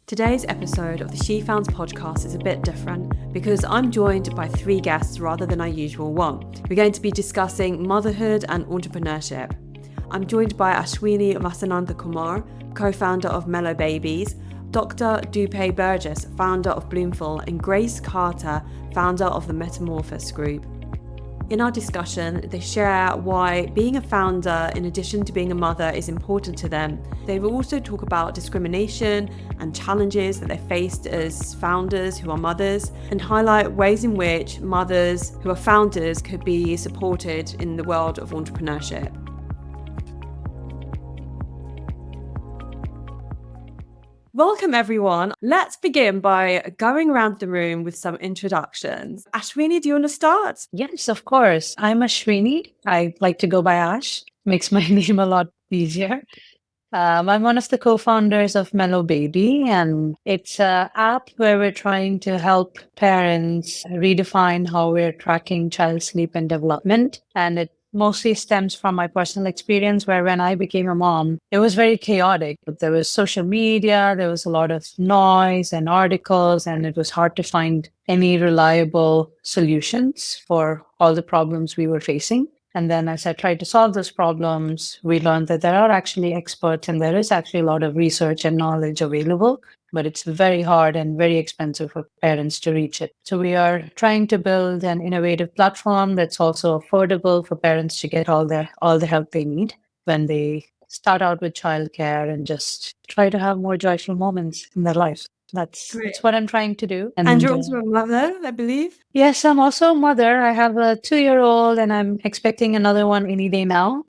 Today's episode of the She Founds podcast is a bit different because I'm joined by three guests rather than our usual one. We're going to be discussing motherhood and entrepreneurship. I'm joined by Ashwini Vasanthakumar, co-founder of Mellow Babies, Dr. Dupe Burgess, founder of Bloomful, and Grace Carter, founder of the Metamorphose group. In our discussion, they share why being a founder, in addition to being a mother, is important to them. They will also talk about discrimination and challenges that they faced as founders who are mothers, and highlight ways in which mothers who are founders could be supported in the world of entrepreneurship. Welcome, everyone. Let's begin by going around the room with some introductions. Ashwini, do you want to start? Yes, of course. I'm Ashwini. I like to go by Ash. Makes my name a lot easier. I'm one of the co-founders of Mellow Baby, and it's an app where we're trying to help parents redefine how we're tracking child sleep and development. And it mostly stems from my personal experience where when I became a mom, it was very chaotic. There was social media, there was a lot of noise and articles, and it was hard to find any reliable solutions for all the problems we were facing. And then as I tried to solve those problems, we learned that there are actually experts and there is actually a lot of research and knowledge available, but it's very hard and very expensive for parents to reach it. So we are trying to build an innovative platform that's also affordable for parents to get all the help they need when they start out with childcare and just try to have more joyful moments in their lives. That's what I'm trying to do. And you're also a mother, I believe? Yes, I'm also a mother. I have a 2-year-old and I'm expecting another one any day now.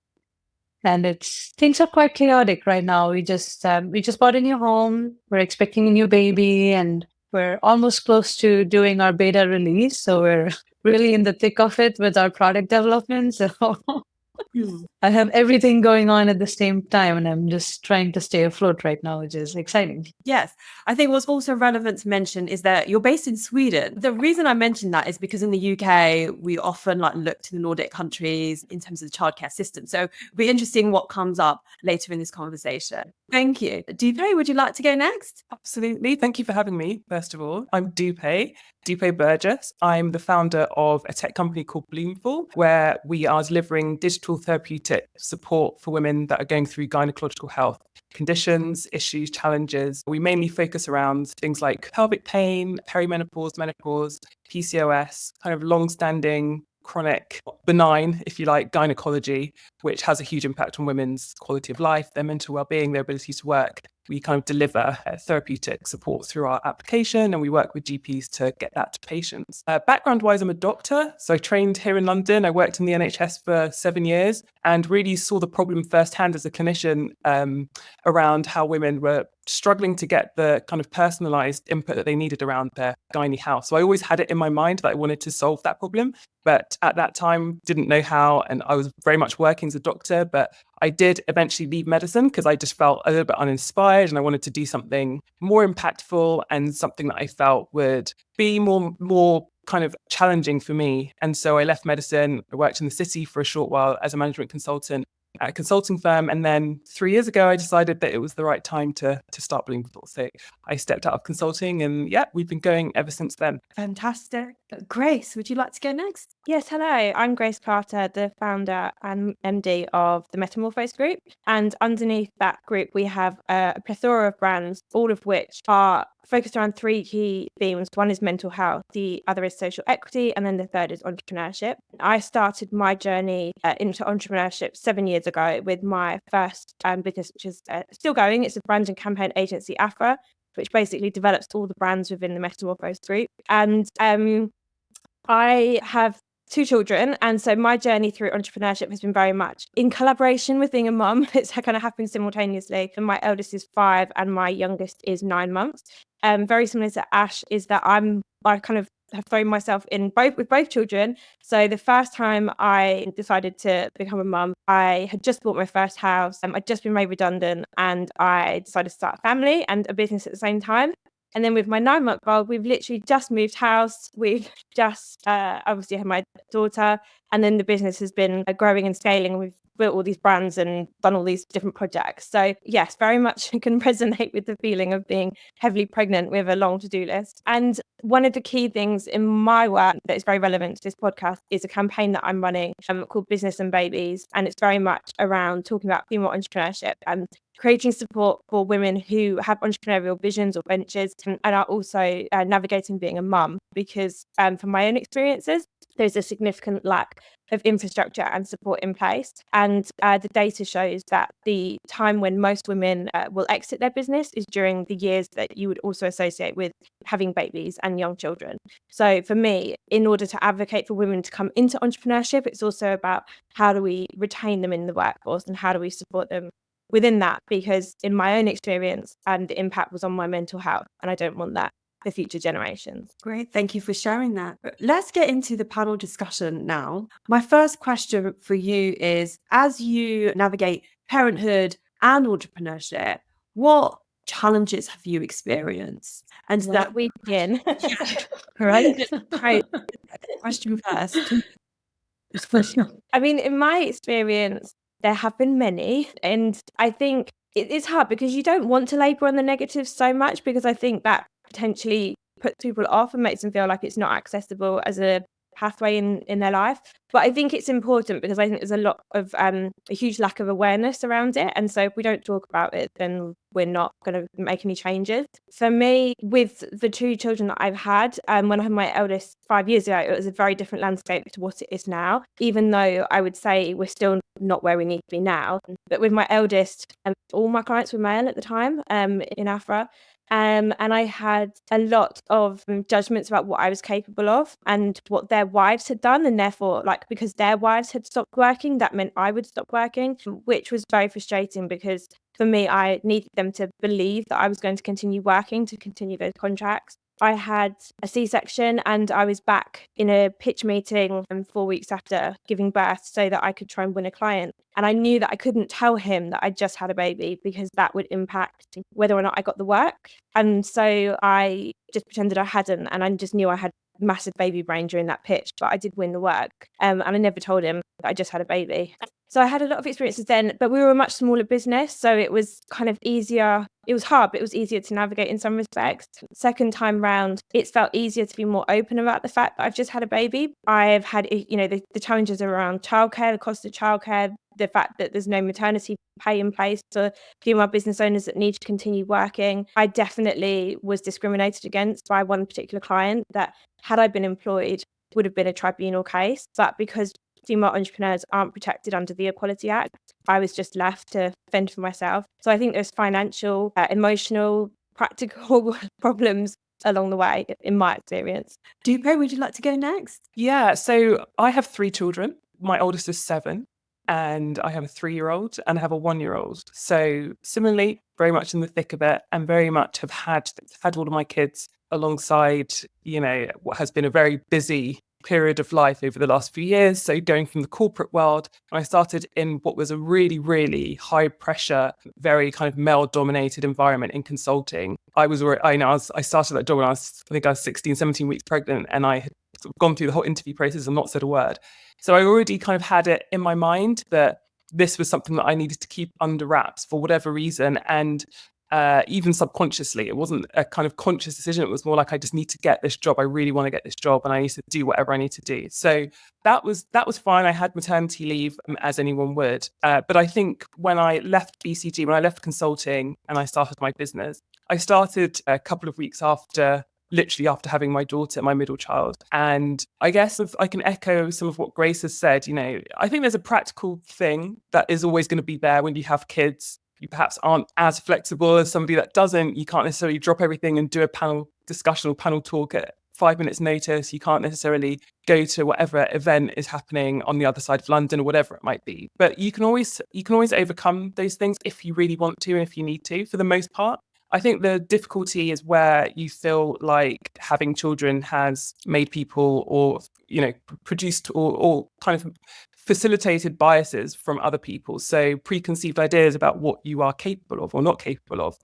And things are quite chaotic right now. We just bought a new home. We're expecting a new baby and we're almost close to doing our beta release. So we're really in the thick of it with our product development. So I have everything going on at the same time and I'm just trying to stay afloat right now, which is exciting. Yes. I think what's also relevant to mention is that you're based in Sweden. The reason I mentioned that is because in the UK, we often look to the Nordic countries in terms of the childcare system. So it'll be interesting what comes up later in this conversation. Thank you. Dupe, would you like to go next? Absolutely. Thank you for having me, first of all. I'm Dupe Burgess. I'm the founder of a tech company called Bloomful, where we are delivering digital therapeutic support for women that are going through gynecological health conditions, issues, challenges. We mainly focus around things like pelvic pain, perimenopause, menopause, PCOS, kind of long-standing chronic, benign, if you like, gynecology, which has a huge impact on women's quality of life, their mental well-being, their ability to work. We kind of deliver therapeutic support through our application and we work with GPs to get that to patients. Background-wise, I'm a doctor. So I trained here in London. I worked in the NHS for 7 years and really saw the problem firsthand as a clinician around how women were struggling to get the kind of personalized input that they needed around their gynae health. So I always had it in my mind that I wanted to solve that problem. But at that time, didn't know how. And I was very much working as a doctor, but I did eventually leave medicine because I just felt a little bit uninspired and I wanted to do something more impactful and something that I felt would be more kind of challenging for me. And so I left medicine. I worked in the city for a short while as a management consultant at a consulting firm. And then 3 years ago, I decided that it was the right time to start Bloomful. So I stepped out of consulting and we've been going ever since then. Fantastic. Grace, would you like to go next? Yes, hello. I'm Grace Carter, the founder and MD of the Metamorphose group. And underneath that group, we have a plethora of brands, all of which are focused around 3 key themes. One is mental health, the other is social equity, and then the third is entrepreneurship. I started my journey into entrepreneurship 7 years ago with my first business, which is still going. It's a brand and campaign agency, Afra, which basically develops all the brands within the Metamorphose group. And I have 2 children. And so my journey through entrepreneurship has been very much in collaboration with being a mum. It's kind of happened simultaneously. And my eldest is 5 and my youngest is 9 months. Very similar to Ash is that I kind of have thrown myself in with both children. So the first time I decided to become a mum, I had just bought my first house. I'd just been made redundant and I decided to start a family and a business at the same time. And then with my 9-month-old, we've literally just moved house. We've just obviously had my daughter, and then the business has been growing and scaling. built all these brands and done all these different projects. So yes, very much can resonate with the feeling of being heavily pregnant with a long to-do list. And one of the key things in my work that is very relevant to this podcast is a campaign that I'm running called Business and Babies. And it's very much around talking about female entrepreneurship and creating support for women who have entrepreneurial visions or ventures and are also navigating being a mum. Because from my own experiences, there's a significant lack of infrastructure and support in place. And the data shows that the time when most women will exit their business is during the years that you would also associate with having babies and young children. So for me, in order to advocate for women to come into entrepreneurship, it's also about how do we retain them in the workforce and how do we support them within that, because in my own experience, the impact was on my mental health, and I don't want that for future generations. Great. Thank you for sharing that. Let's get into the panel discussion now. My first question for you is, as you navigate parenthood and entrepreneurship, what challenges have you experienced? And Where that we begin. right? Question first. I mean, in my experience, there have been many, and I think it's hard because you don't want to labour on the negatives so much, because I think that potentially puts people off and makes them feel like it's not accessible as a pathway in their life. But I think it's important because I think there's a lot of a huge lack of awareness around it, and so if we don't talk about it, then we're not going to make any changes. For me, with the two children that I've had, when I had my eldest 5 years ago, it was a very different landscape to what it is now, even though I would say we're still not where we need to be now. But with my eldest, all my clients were male at the time in Afra. And I had a lot of judgments about what I was capable of and what their wives had done. And therefore, like, because their wives had stopped working, that meant I would stop working, which was very frustrating because for me, I needed them to believe that I was going to continue working, to continue those contracts. I had a C-section and I was back in a pitch meeting 4 weeks after giving birth so that I could try and win a client. And I knew that I couldn't tell him that I just had a baby because that would impact whether or not I got the work. And so I just pretended I hadn't, and I just knew I had massive baby brain during that pitch, but I did win the work. And I never told him that I just had a baby. So I had a lot of experiences then, but we were a much smaller business. So it was kind of easier. It was hard, but it was easier to navigate in some respects. Second time round, it felt easier to be more open about the fact that I've just had a baby. I've had, the challenges around childcare, the cost of childcare, the fact that there's no maternity pay in place for female business owners that need to continue working. I definitely was discriminated against by one particular client that, had I been employed, would have been a tribunal case. But because female entrepreneurs aren't protected under the Equality Act, I was just left to fend for myself. So I think there's financial, emotional, practical problems along the way, in my experience. Dupe, would you like to go next? Yeah, so I have 3 children. My oldest is 7, and I have a 3-year-old and I have a 1-year-old. So similarly, very much in the thick of it, and very much have had all of my kids alongside, what has been a very busy period of life over the last few years. So going from the corporate world, I started in what was a really, really high pressure, very kind of male dominated environment in consulting. I started that job when I was 16, 17 weeks pregnant, and I had sort of gone through the whole interview process and not said a word. So I already kind of had it in my mind that this was something that I needed to keep under wraps for whatever reason. And even subconsciously, it wasn't a kind of conscious decision. It was more like, I just need to get this job. I really want to get this job, and I need to do whatever I need to do. So that was fine. I had maternity leave, as anyone would. But I think when I left BCG, when I left consulting and I started my business, I started a couple of weeks literally after having my daughter, my middle child. And I guess if I can echo some of what Grace has said, I think there's a practical thing that is always going to be there when you have kids. You perhaps aren't as flexible as somebody that doesn't. You can't necessarily drop everything and do a panel discussion or panel talk at 5 minutes notice. You can't necessarily go to whatever event is happening on the other side of London or whatever it might be. But you can always overcome those things if you really want to and if you need to, for the most part. I think the difficulty is where you feel like having children has made people or, produced or kind of facilitated biases from other people. So preconceived ideas about what you are capable of or not capable of,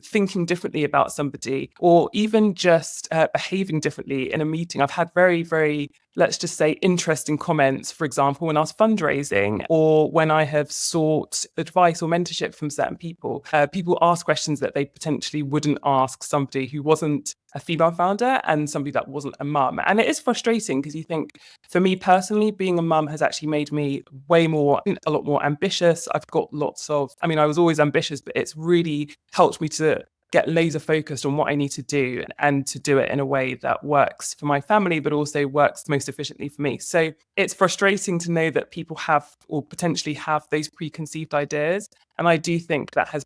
thinking differently about somebody, or even just behaving differently in a meeting. I've had very, very let's just say, interesting comments, for example, when I was fundraising or when I have sought advice or mentorship from certain people. People ask questions that they potentially wouldn't ask somebody who wasn't a female founder and somebody that wasn't a mum. And it is frustrating because you think, for me personally, being a mum has actually made me a lot more ambitious. I've got I was always ambitious, but it's really helped me to get laser focused on what I need to do and to do it in a way that works for my family, but also works most efficiently for me. So it's frustrating to know that people have or potentially have those preconceived ideas. And I do think that has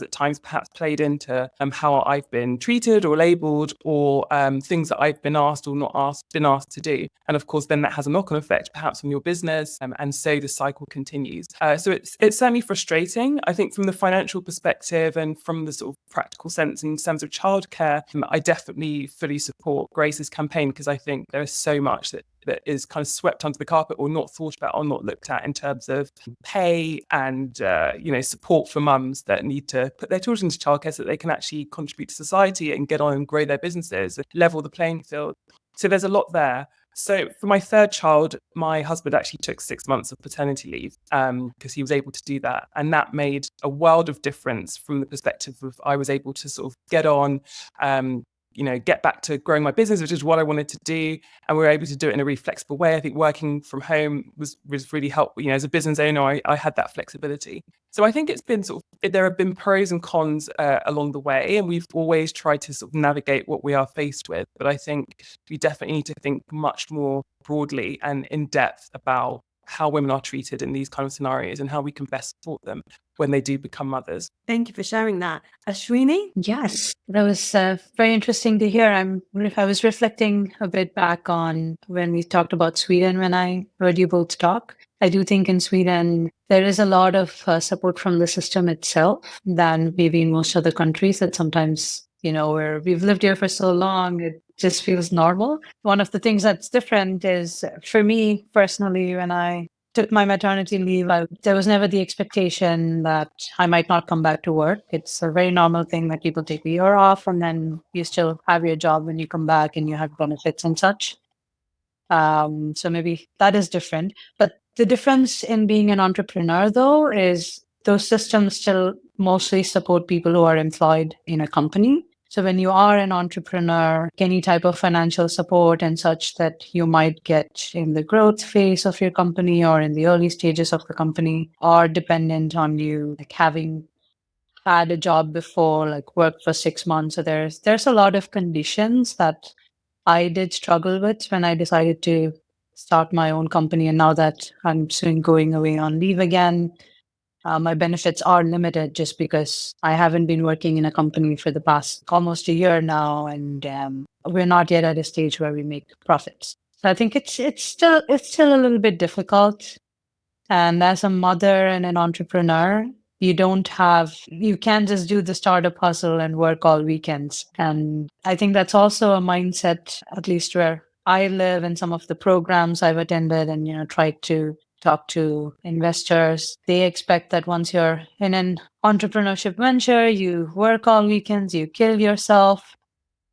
at times played into how I've been treated or labelled or things that I've been asked or been asked to do. And of course, then that has a knock-on effect perhaps on your business. And so the cycle continues. So it's certainly frustrating. I think from the financial perspective and from the sort of practical sense in terms of childcare, I definitely fully support Grace's campaign because I think there is so much that is kind of swept under the carpet or not thought about or not looked at in terms of pay and support for mums that need to put their children into childcare so that they can actually contribute to society and get on and grow their businesses, level the playing field. So there's a lot there. So for my third child, my husband actually took 6 months of paternity leave because he was able to do that. And that made a world of difference from the perspective of I was able to sort of get on, get back to growing my business, which is what I wanted to do. And we were able to do it in a really flexible way. I think working from home was really helpful. As a business owner, I had that flexibility. So I think it's been there have been pros and cons along the way, and we've always tried to sort of navigate what we are faced with. But I think we definitely need to think much more broadly and in depth about how women are treated in these kind of scenarios and how we can best support them when they do become mothers. Thank you for sharing that. Ashwini? Yes, that was very interesting to hear. I was reflecting a bit back on when we talked about Sweden when I heard you both talk. I do think in Sweden, there is a lot of support from the system itself than maybe in most other countries that sometimes, where we've lived here for so long, it just feels normal. One of the things that's different is for me personally, when I took my maternity leave, there was never the expectation that I might not come back to work. It's a very normal thing that people take a year off and then you still have your job when you come back and you have benefits and such. So maybe that is different. But the difference in being an entrepreneur, though, is those systems still mostly support people who are employed in a company. So when you are an entrepreneur, any type of financial support and such that you might get in the growth phase of your company or in the early stages of the company are dependent on you like having had a job before, like worked for 6 months. So there's a lot of conditions that I did struggle with when I decided to start my own company. And now that I'm soon going away on leave again, my benefits are limited just because I haven't been working in a company for the past almost a year now, and we're not yet at a stage where we make profits. So I think it's still a little bit difficult. And as a mother and an entrepreneur, you can't just do the startup hustle and work all weekends. And I think that's also a mindset, at least where I live and some of the programs I've attended and, tried to talk to investors. They expect that once you're in an entrepreneurship venture, you work all weekends, you kill yourself.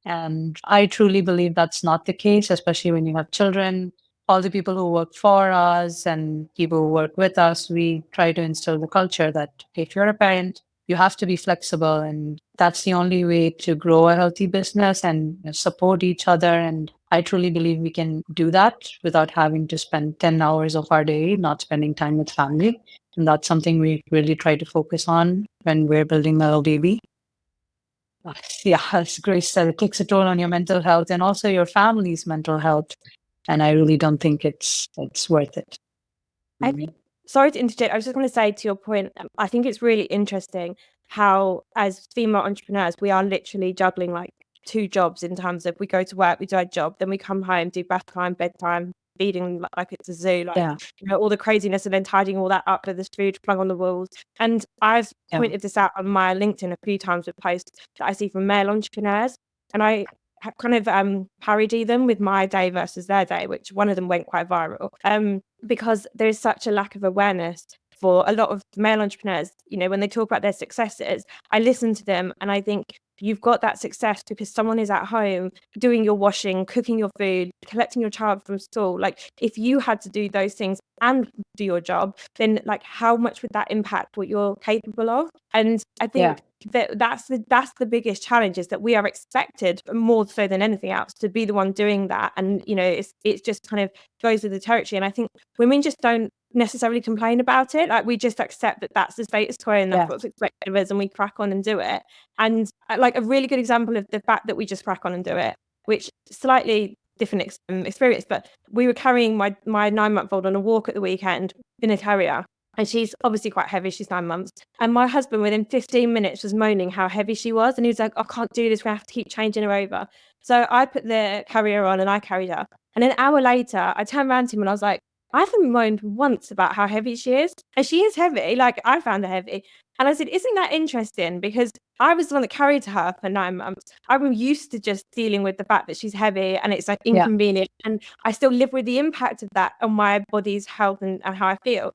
And I truly believe that's not the case, especially when you have children. All the people who work for us and people who work with us, we try to instill the culture that if you're a parent, you have to be flexible. And that's the only way to grow a healthy business and support each other. And I truly believe we can do that without having to spend 10 hours of our day not spending time with family. And that's something we really try to focus on when we're building Mellow Baby. Yeah, as Grace said, it takes a toll on your mental health and also your family's mental health. And I really don't think it's worth it. Sorry to interject. I was just going to say to your point, I think it's really interesting how, as female entrepreneurs, we are literally juggling like 2 jobs in terms of we go to work, we do our job, then we come home, do bath time, bedtime, feeding like it's a zoo, all the craziness, and then tidying all that up with this food flung on the walls. And I've pointed this out on my LinkedIn a few times with posts that I see from male entrepreneurs, and I kind of parody them with my day versus their day, which one of them went quite viral, because there's such a lack of awareness for a lot of male entrepreneurs. When they talk about their successes, I listen to them and I think you've got that success because someone is at home doing your washing, cooking your food, collecting your child from school. Like, if you had to do those things and do your job, then like how much would that impact what you're capable of? And I think that's the biggest challenge, is that we are expected, more so than anything else, to be the one doing that. And it's just kind of goes with the territory. And I think women just don't necessarily complain about it. Like, we just accept that that's the status quo and that's what's expected of us, and we crack on and do it. And like, a really good example of the fact that we just crack on and do it, which slightly different experience, but we were carrying my 9-month-old on a walk at the weekend in a carrier. And she's obviously quite heavy. She's 9 months. And my husband, within 15 minutes, was moaning how heavy she was. And he was like, I can't do this. We have to keep changing her over. So I put the carrier on and I carried her. And an hour later, I turned around to him and I was like, I haven't moaned once about how heavy she is. And she is heavy. Like, I found her heavy. And I said, isn't that interesting? Because I was the one that carried her for 9 months. I'm used to just dealing with the fact that she's heavy and it's like inconvenient. And I still live with the impact of that on my body's health and how I feel.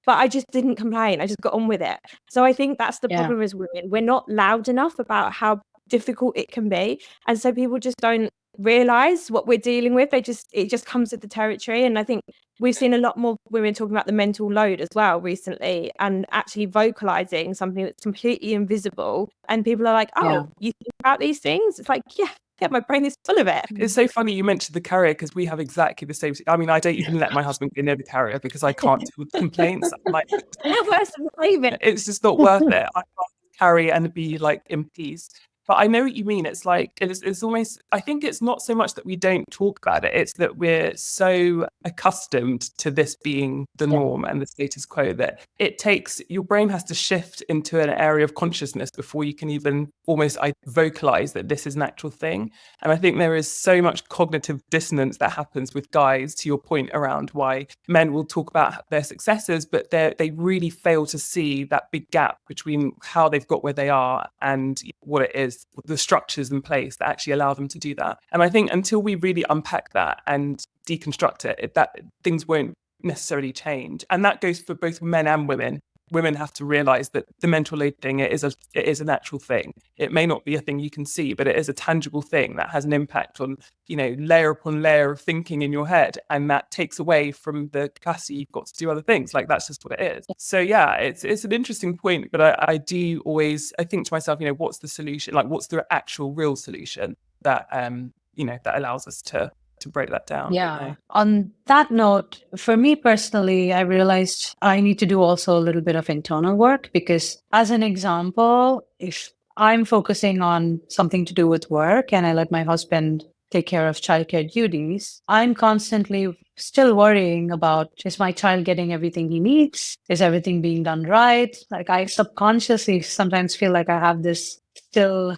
But I just didn't complain. I just got on with it. So I think that's the problem as women. We're not loud enough about how difficult it can be. And so people just don't realize what we're dealing with. It just comes with the territory. And I think we've seen a lot more women talking about the mental load as well recently, and actually vocalizing something that's completely invisible. And people are like, oh, you think about these things? It's like, yeah, my brain is full of it. It's so funny you mentioned the carrier, because we have exactly the same. I mean, I don't even let my husband go near the carrier because I can't deal with complaints. I'm like, it's just not worth it. I can't carry and be like in peace. But I know what you mean. It's like, it's almost, I think it's not so much that we don't talk about it. It's that we're so accustomed to this being the norm and the status quo that it takes, your brain has to shift into an area of consciousness before you can even almost vocalize that this is an actual thing. And I think there is so much cognitive dissonance that happens with guys, to your point around why men will talk about their successes, but they really fail to see that big gap between how they've got where they are and what it is, the structures in place that actually allow them to do that. And I think until we really unpack that and deconstruct it, that things won't necessarily change. And that goes for both men and women. Women have to realize that the mental load thing, it is an actual thing. It may not be a thing you can see, but it is a tangible thing that has an impact on, layer upon layer of thinking in your head. And that takes away from the capacity you've got to do other things. Like, that's just what it is. So yeah, it's an interesting point, but I do always, I think to myself, what's the solution? Like, what's the actual real solution that, that allows us to break that down? Yeah. On that note, for me personally, I realized I need to do also a little bit of internal work, because as an example, if I'm focusing on something to do with work and I let my husband take care of childcare duties, I'm constantly still worrying about, is my child getting everything he needs? Is everything being done right? Like, I subconsciously sometimes feel like I have this still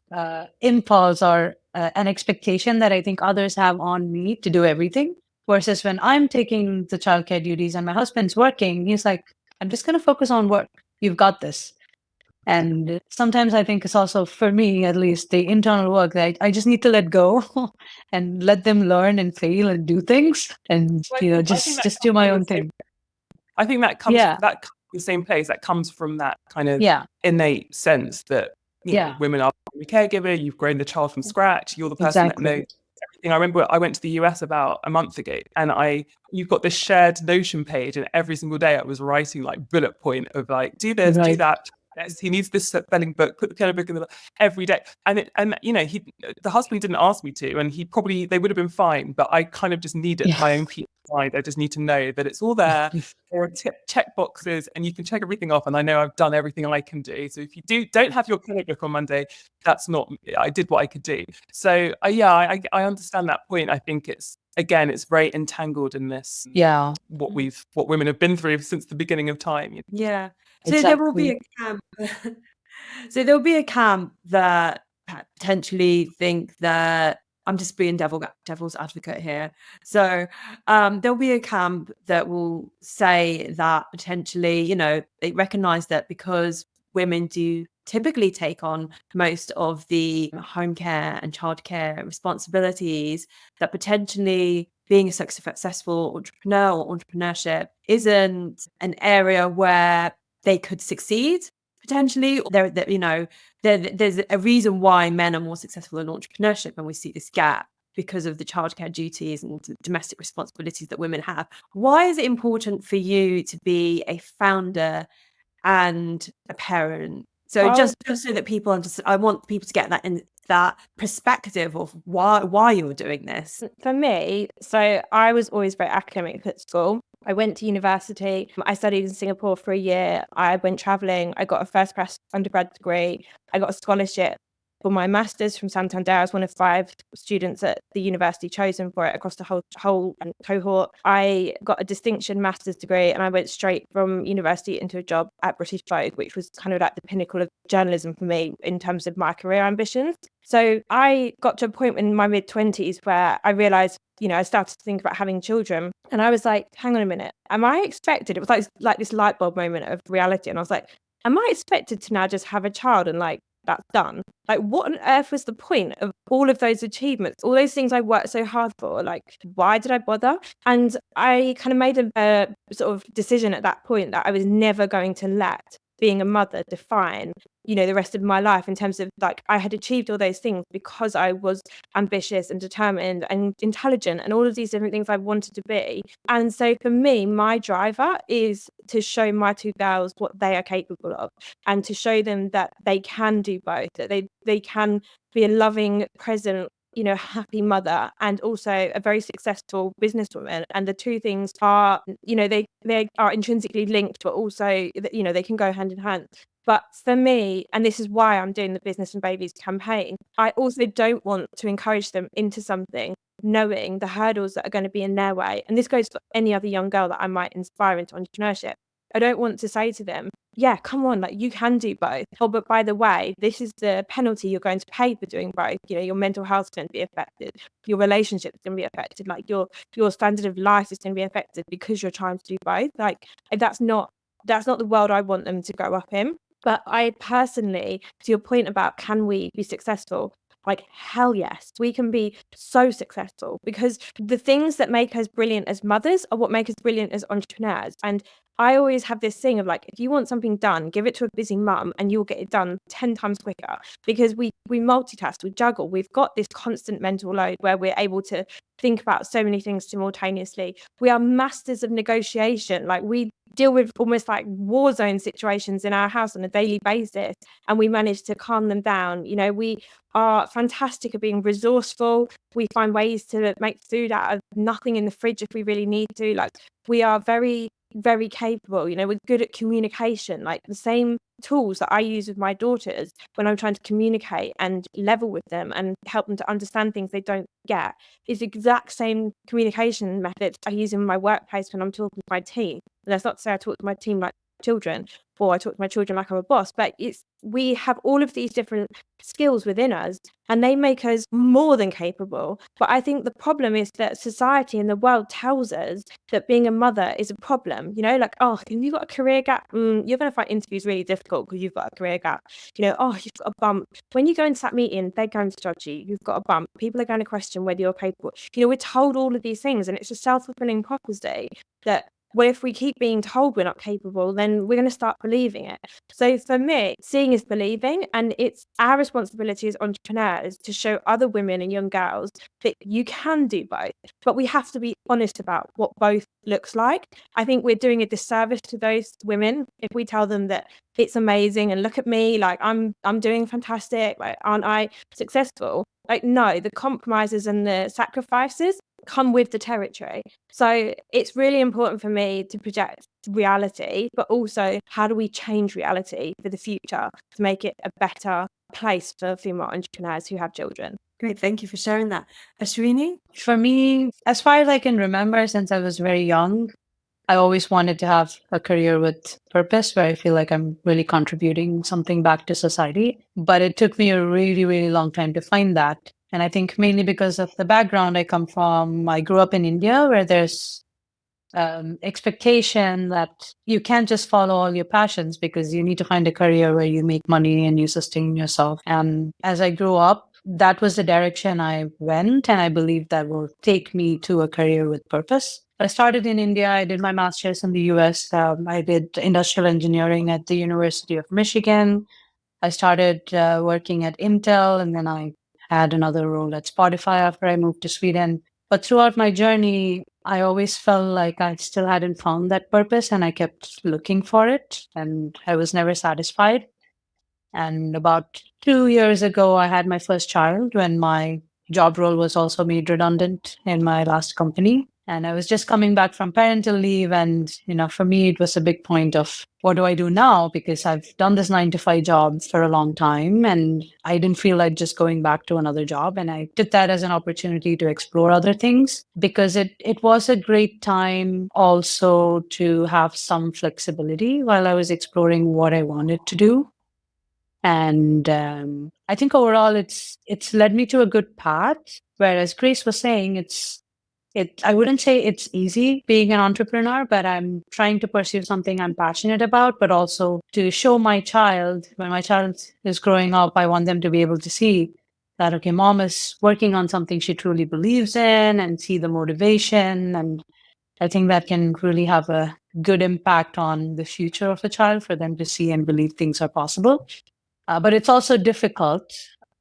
impulse or an expectation that I think others have on me to do everything. Versus when I'm taking the childcare duties and my husband's working, he's like, I'm just going to focus on work. You've got this. And sometimes I think it's also, for me at least, the internal work that I just need to let go and let them learn and fail and do things, and just do my own thing. I think that comes from the same place. That comes from that kind of innate sense that women are the caregiver. You've grown the child from scratch. You're the person that knows everything. I remember I went to the US about a month ago, and you've got this shared Notion page, and every single day I was writing like bullet point of like, do this, do that. He needs this spelling book, put the piano book in the every day. And the husband didn't ask me to, and they would have been fine, but I kind of just needed my own peace of mind. I just need to know that it's all there. There are check boxes, and you can check everything off. And I know I've done everything I can do. So if you don't have your piano book on Monday, I did what I could do. So I understand that point. I think it's very entangled in this. What women have been through since the beginning of time. Yeah. So there will be a camp. So there'll be a camp that potentially think that, I'm just being devil's advocate here. So there'll be a camp that will say that potentially, they recognize that because women do typically take on most of the home care and childcare responsibilities, that potentially being a successful entrepreneur or entrepreneurship isn't an area where they could succeed potentially? There's a reason why men are more successful in entrepreneurship, and we see this gap because of the childcare duties and domestic responsibilities that women have. Why is it important for you to be a founder and a parent? So just so that people understand, I want people to get that perspective of why you're doing this. For me, so I was always very academic at school. I went to university. I studied in Singapore for a year. I went traveling. I got a first class undergrad degree. I got a scholarship for my master's from Santander. I was one of 5 students at the university chosen for it across the whole cohort. I got a distinction master's degree, and I went straight from university into a job at British Vogue, which was kind of like the pinnacle of journalism for me in terms of my career ambitions. So I got to a point in my mid-20s where I realized, I started to think about having children, and I was like, hang on a minute, am I expected? It was like this light bulb moment of reality, and I was like, am I expected to now just have a child and like that's done? Like, what on earth was the point of all of those achievements, all those things I worked so hard for? Like, why did I bother? And I kind of made a sort of decision at that point that I was never going to let being a mother define the rest of my life, in terms of like, I had achieved all those things because I was ambitious and determined and intelligent and all of these different things I wanted to be. And so for me, my driver is to show my 2 girls what they are capable of, and to show them that they can do both, that they can be a loving, present, happy mother, and also a very successful businesswoman. And the two things are, they are intrinsically linked, but also, they can go hand in hand. But for me, and this is why I'm doing the Business and Babies campaign, I also don't want to encourage them into something knowing the hurdles that are going to be in their way. And this goes for any other young girl that I might inspire into entrepreneurship. I don't want to say to them, yeah, come on, like, you can do both. Oh, but by the way, this is the penalty you're going to pay for doing both. Your mental health is going to be affected. Your relationship is going to be affected. Like, your standard of life is going to be affected because you're trying to do both. Like, that's not the world I want them to grow up in. But I personally, to your point about can we be successful, like, hell yes, we can be so successful, because the things that make us brilliant as mothers are what make us brilliant as entrepreneurs. And I always have this thing of like, if you want something done, give it to a busy mum and you'll get it done 10 times quicker, because we multitask, we juggle, we've got this constant mental load where we're able to think about so many things simultaneously. We are masters of negotiation. Like, we deal with almost like war zone situations in our house on a daily basis, and we manage to calm them down. We are fantastic at being resourceful. We find ways to make food out of nothing in the fridge if we really need to. Like, we are very, very capable. We're good at communication. Like, the same tools that I use with my daughters when I'm trying to communicate and level with them and help them to understand things they don't get is the exact same communication methods I use in my workplace when I'm talking to my team. And that's not to say I talk to my team like children, or I talk to my children like I'm a boss, but we have all of these different skills within us, and they make us more than capable. But I think the problem is that society and the world tells us that being a mother is a problem. Like, oh, have you got a career gap? You're going to find interviews really difficult because you've got a career gap. Oh, you've got a bump. When you go into that meeting, they're going to judge you. You've got a bump. People are going to question whether you're capable. We're told all of these things, and it's a self-fulfilling prophecy that, well, if we keep being told we're not capable, then we're going to start believing it. So for me, seeing is believing, and it's our responsibility as entrepreneurs to show other women and young girls that you can do both. But we have to be honest about what both looks like. I think we're doing a disservice to those women if we tell them that it's amazing and look at me, like, I'm doing fantastic, like, aren't I successful? Like, no, the compromises and the sacrifices come with the territory. So it's really important for me to project reality, but also how do we change reality for the future to make it a better place for female entrepreneurs who have children. Great, thank you for sharing that. Ashwini? For me, as far as I can remember, since I was very young, I always wanted to have a career with purpose where I feel like I'm really contributing something back to society. But it took me a really, really long time to find that. And I think mainly because of the background I come from. I grew up in India, where there's expectation that you can't just follow all your passions, because you need to find a career where you make money and you sustain yourself. And as I grew up, that was the direction I went, and I believe that will take me to a career with purpose. I started in India. I did my master's in the US. I did industrial engineering at the University of Michigan. I started working at Intel, and then I had another role at Spotify after I moved to Sweden. But throughout my journey, I always felt like I still hadn't found that purpose, and I kept looking for it, and I was never satisfied. And about 2 years ago, I had my first child when my job role was also made redundant in my last company. And I was just coming back from parental leave. And, for me, it was a big point of what do I do now? Because I've done this 9 to 5 job for a long time and I didn't feel like just going back to another job. And I took that as an opportunity to explore other things because it was a great time also to have some flexibility while I was exploring what I wanted to do. And I think overall, it's led me to a good path. Whereas Grace was saying, I wouldn't say it's easy being an entrepreneur, but I'm trying to pursue something I'm passionate about, but also to show my child when my child is growing up, I want them to be able to see that, okay, mom is working on something she truly believes in and see the motivation. And I think that can really have a good impact on the future of a child for them to see and believe things are possible. But it's also difficult.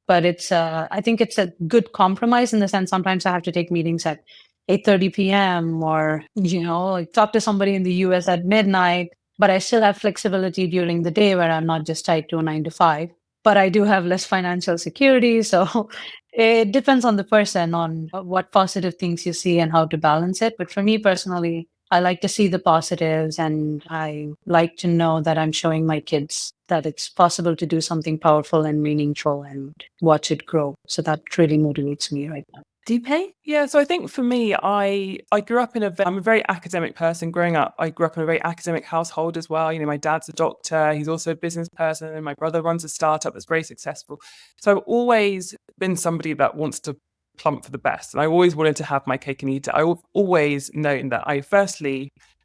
But I think it's a good compromise in the sense sometimes I have to take meetings at 8:30 p.m. or, like talk to somebody in the US at midnight. But I still have flexibility during the day where I'm not just tied to a 9 to 5. But I do have less financial security. So it depends on the person on what positive things you see and how to balance it. But for me personally, I like to see the positives and I like to know that I'm showing my kids that it's possible to do something powerful and meaningful and watch it grow. So that really motivates me right now. Dupe? Yeah, so I think for me, I grew up I'm a very academic person growing up. I grew up in a very academic household as well. My dad's a doctor, he's also a business person, and my brother runs a startup that's very successful. So I've always been somebody that wants to plump for the best. And I always wanted to have my cake and eat it. I've always known that for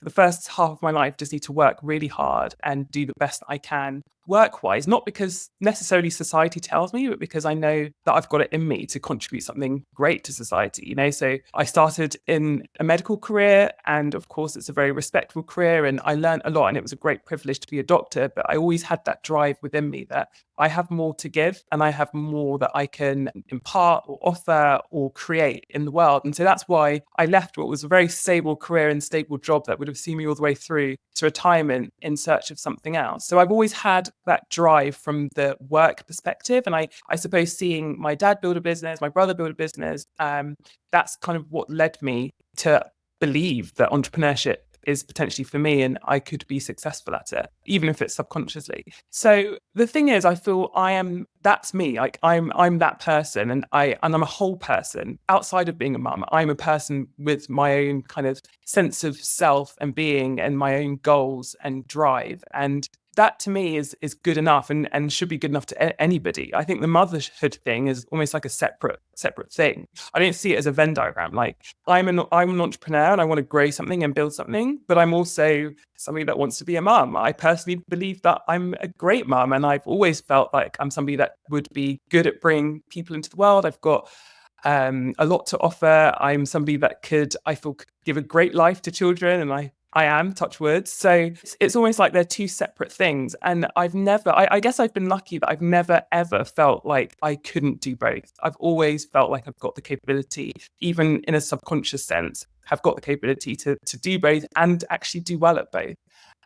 the first half of my life, just need to work really hard and do the best I can work-wise, not because necessarily society tells me, but because I know that I've got it in me to contribute something great to society, So I started in a medical career, and of course it's a very respectful career, and I learned a lot, and it was a great privilege to be a doctor, but I always had that drive within me that I have more to give and I have more that I can impart or offer or create in the world. And so that's why I left what was a very stable career and stable job that would have seen me all the way through to retirement in search of something else. So I've always had that drive from the work perspective. And I suppose seeing my dad build a business, my brother build a business, that's kind of what led me to believe that entrepreneurship is potentially for me and I could be successful at it, even if it's subconsciously. So the thing is, I feel that's me. Like I'm that person, and I'm a whole person outside of being a mum. I'm a person with my own kind of sense of self and being and my own goals and drive. And that to me is good enough and should be good enough to anybody. I think the motherhood thing is almost like a separate thing. I don't see it as a Venn diagram. Like I'm an entrepreneur and I want to grow something and build something, but I'm also somebody that wants to be a mum. I personally believe that I'm a great mum, and I've always felt like I'm somebody that would be good at bringing people into the world. I've got a lot to offer. I'm somebody that could give a great life to children, and I am, touch wood. So it's almost like they're two separate things. And I guess I've been lucky that I've never, ever felt like I couldn't do both. I've always felt like I've got the capability, even in a subconscious sense, have got the capability to do both and actually do well at both.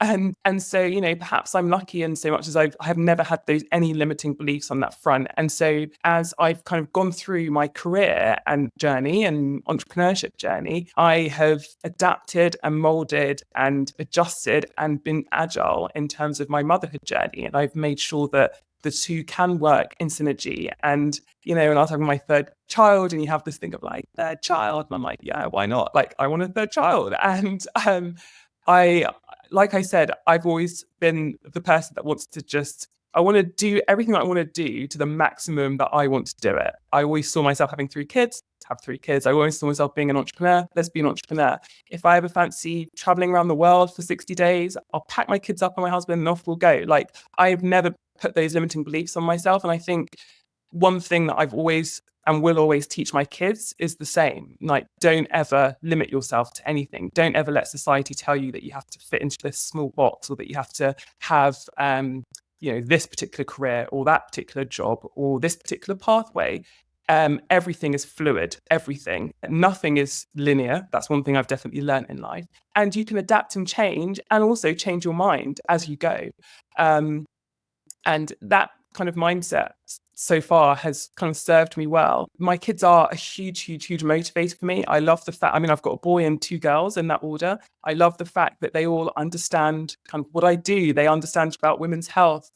And so, perhaps I'm lucky in so much as I have never had any limiting beliefs on that front. And so as I've kind of gone through my career and journey and entrepreneurship journey, I have adapted and molded and adjusted and been agile in terms of my motherhood journey. And I've made sure that the two can work in synergy. And, when I was having my third child, and you have this thing of like, third child, and I'm like, yeah, why not? Like, I want a third child. And like I said, I've always been the person that wants to I want to do everything that I want to do to the maximum that I want to do it. I always saw myself having 3 kids, have 3 kids. I always saw myself being an entrepreneur. Let's be an entrepreneur. If I ever fancy traveling around the world for 60 days, I'll pack my kids up and my husband and off we'll go. Like, I've never put those limiting beliefs on myself. And I think one thing that I've always and will always teach my kids is the same. Like, don't ever limit yourself to anything. Don't ever let society tell you that you have to fit into this small box, or that you have to have this particular career or that particular job or this particular pathway. Everything is fluid. Everything. Nothing is linear. That's one thing I've definitely learned in life. And you can adapt and change, and also change your mind as you go. And that kind of mindset so far has kind of served me well. My kids are a huge motivator for me. I love the fact, I've got a boy and 2 girls in that order. I love the fact that they all understand kind of what I do. They understand about women's health.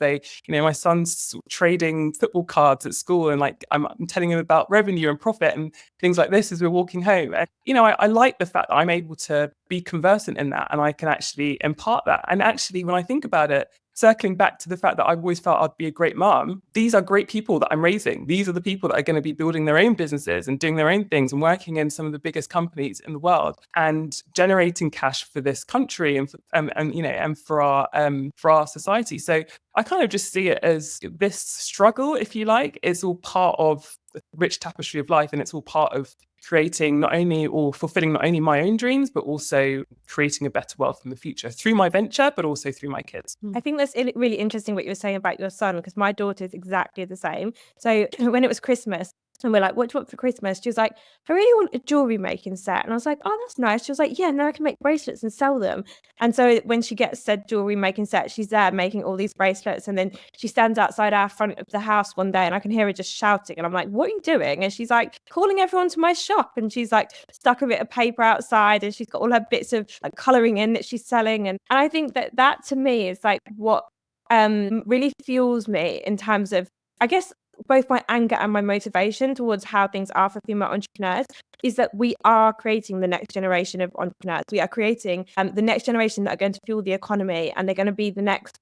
My son's trading football cards at school, and like I'm telling him about revenue and profit and things like this as we're walking home. And, I like the fact that I'm able to be conversant in that, and I can actually impart that. And actually, when I think about it, circling back to the fact that I've always felt I'd be a great mum, these are great people that I'm raising. These are the people that are going to be building their own businesses and doing their own things and working in some of the biggest companies in the world and generating cash for this country and for our society. So I kind of just see it as this struggle, if you like, is all part of the rich tapestry of life, and it's all part of creating fulfilling not only my own dreams, but also creating a better world in the future through my venture, but also through my kids. I think that's really interesting what you were saying about your son, because my daughter is exactly the same. So when it was Christmas, and we're like, what do you want for Christmas? She was like, I really want a jewelry making set. And I was like, oh, that's nice. She was like, yeah, now I can make bracelets and sell them. And so when she gets said jewelry making set, she's there making all these bracelets. And then she stands outside our front of the house one day, and I can hear her just shouting. And I'm like, what are you doing? And she's like, calling everyone to my shop. And she's like stuck a bit of paper outside, and she's got all her bits of like colouring in that she's selling. And I think that to me is like what really fuels me in terms of, I guess, both my anger and my motivation towards how things are for female entrepreneurs, is that we are creating the next generation of entrepreneurs. We are creating the next generation that are going to fuel the economy, and they're going to be the next,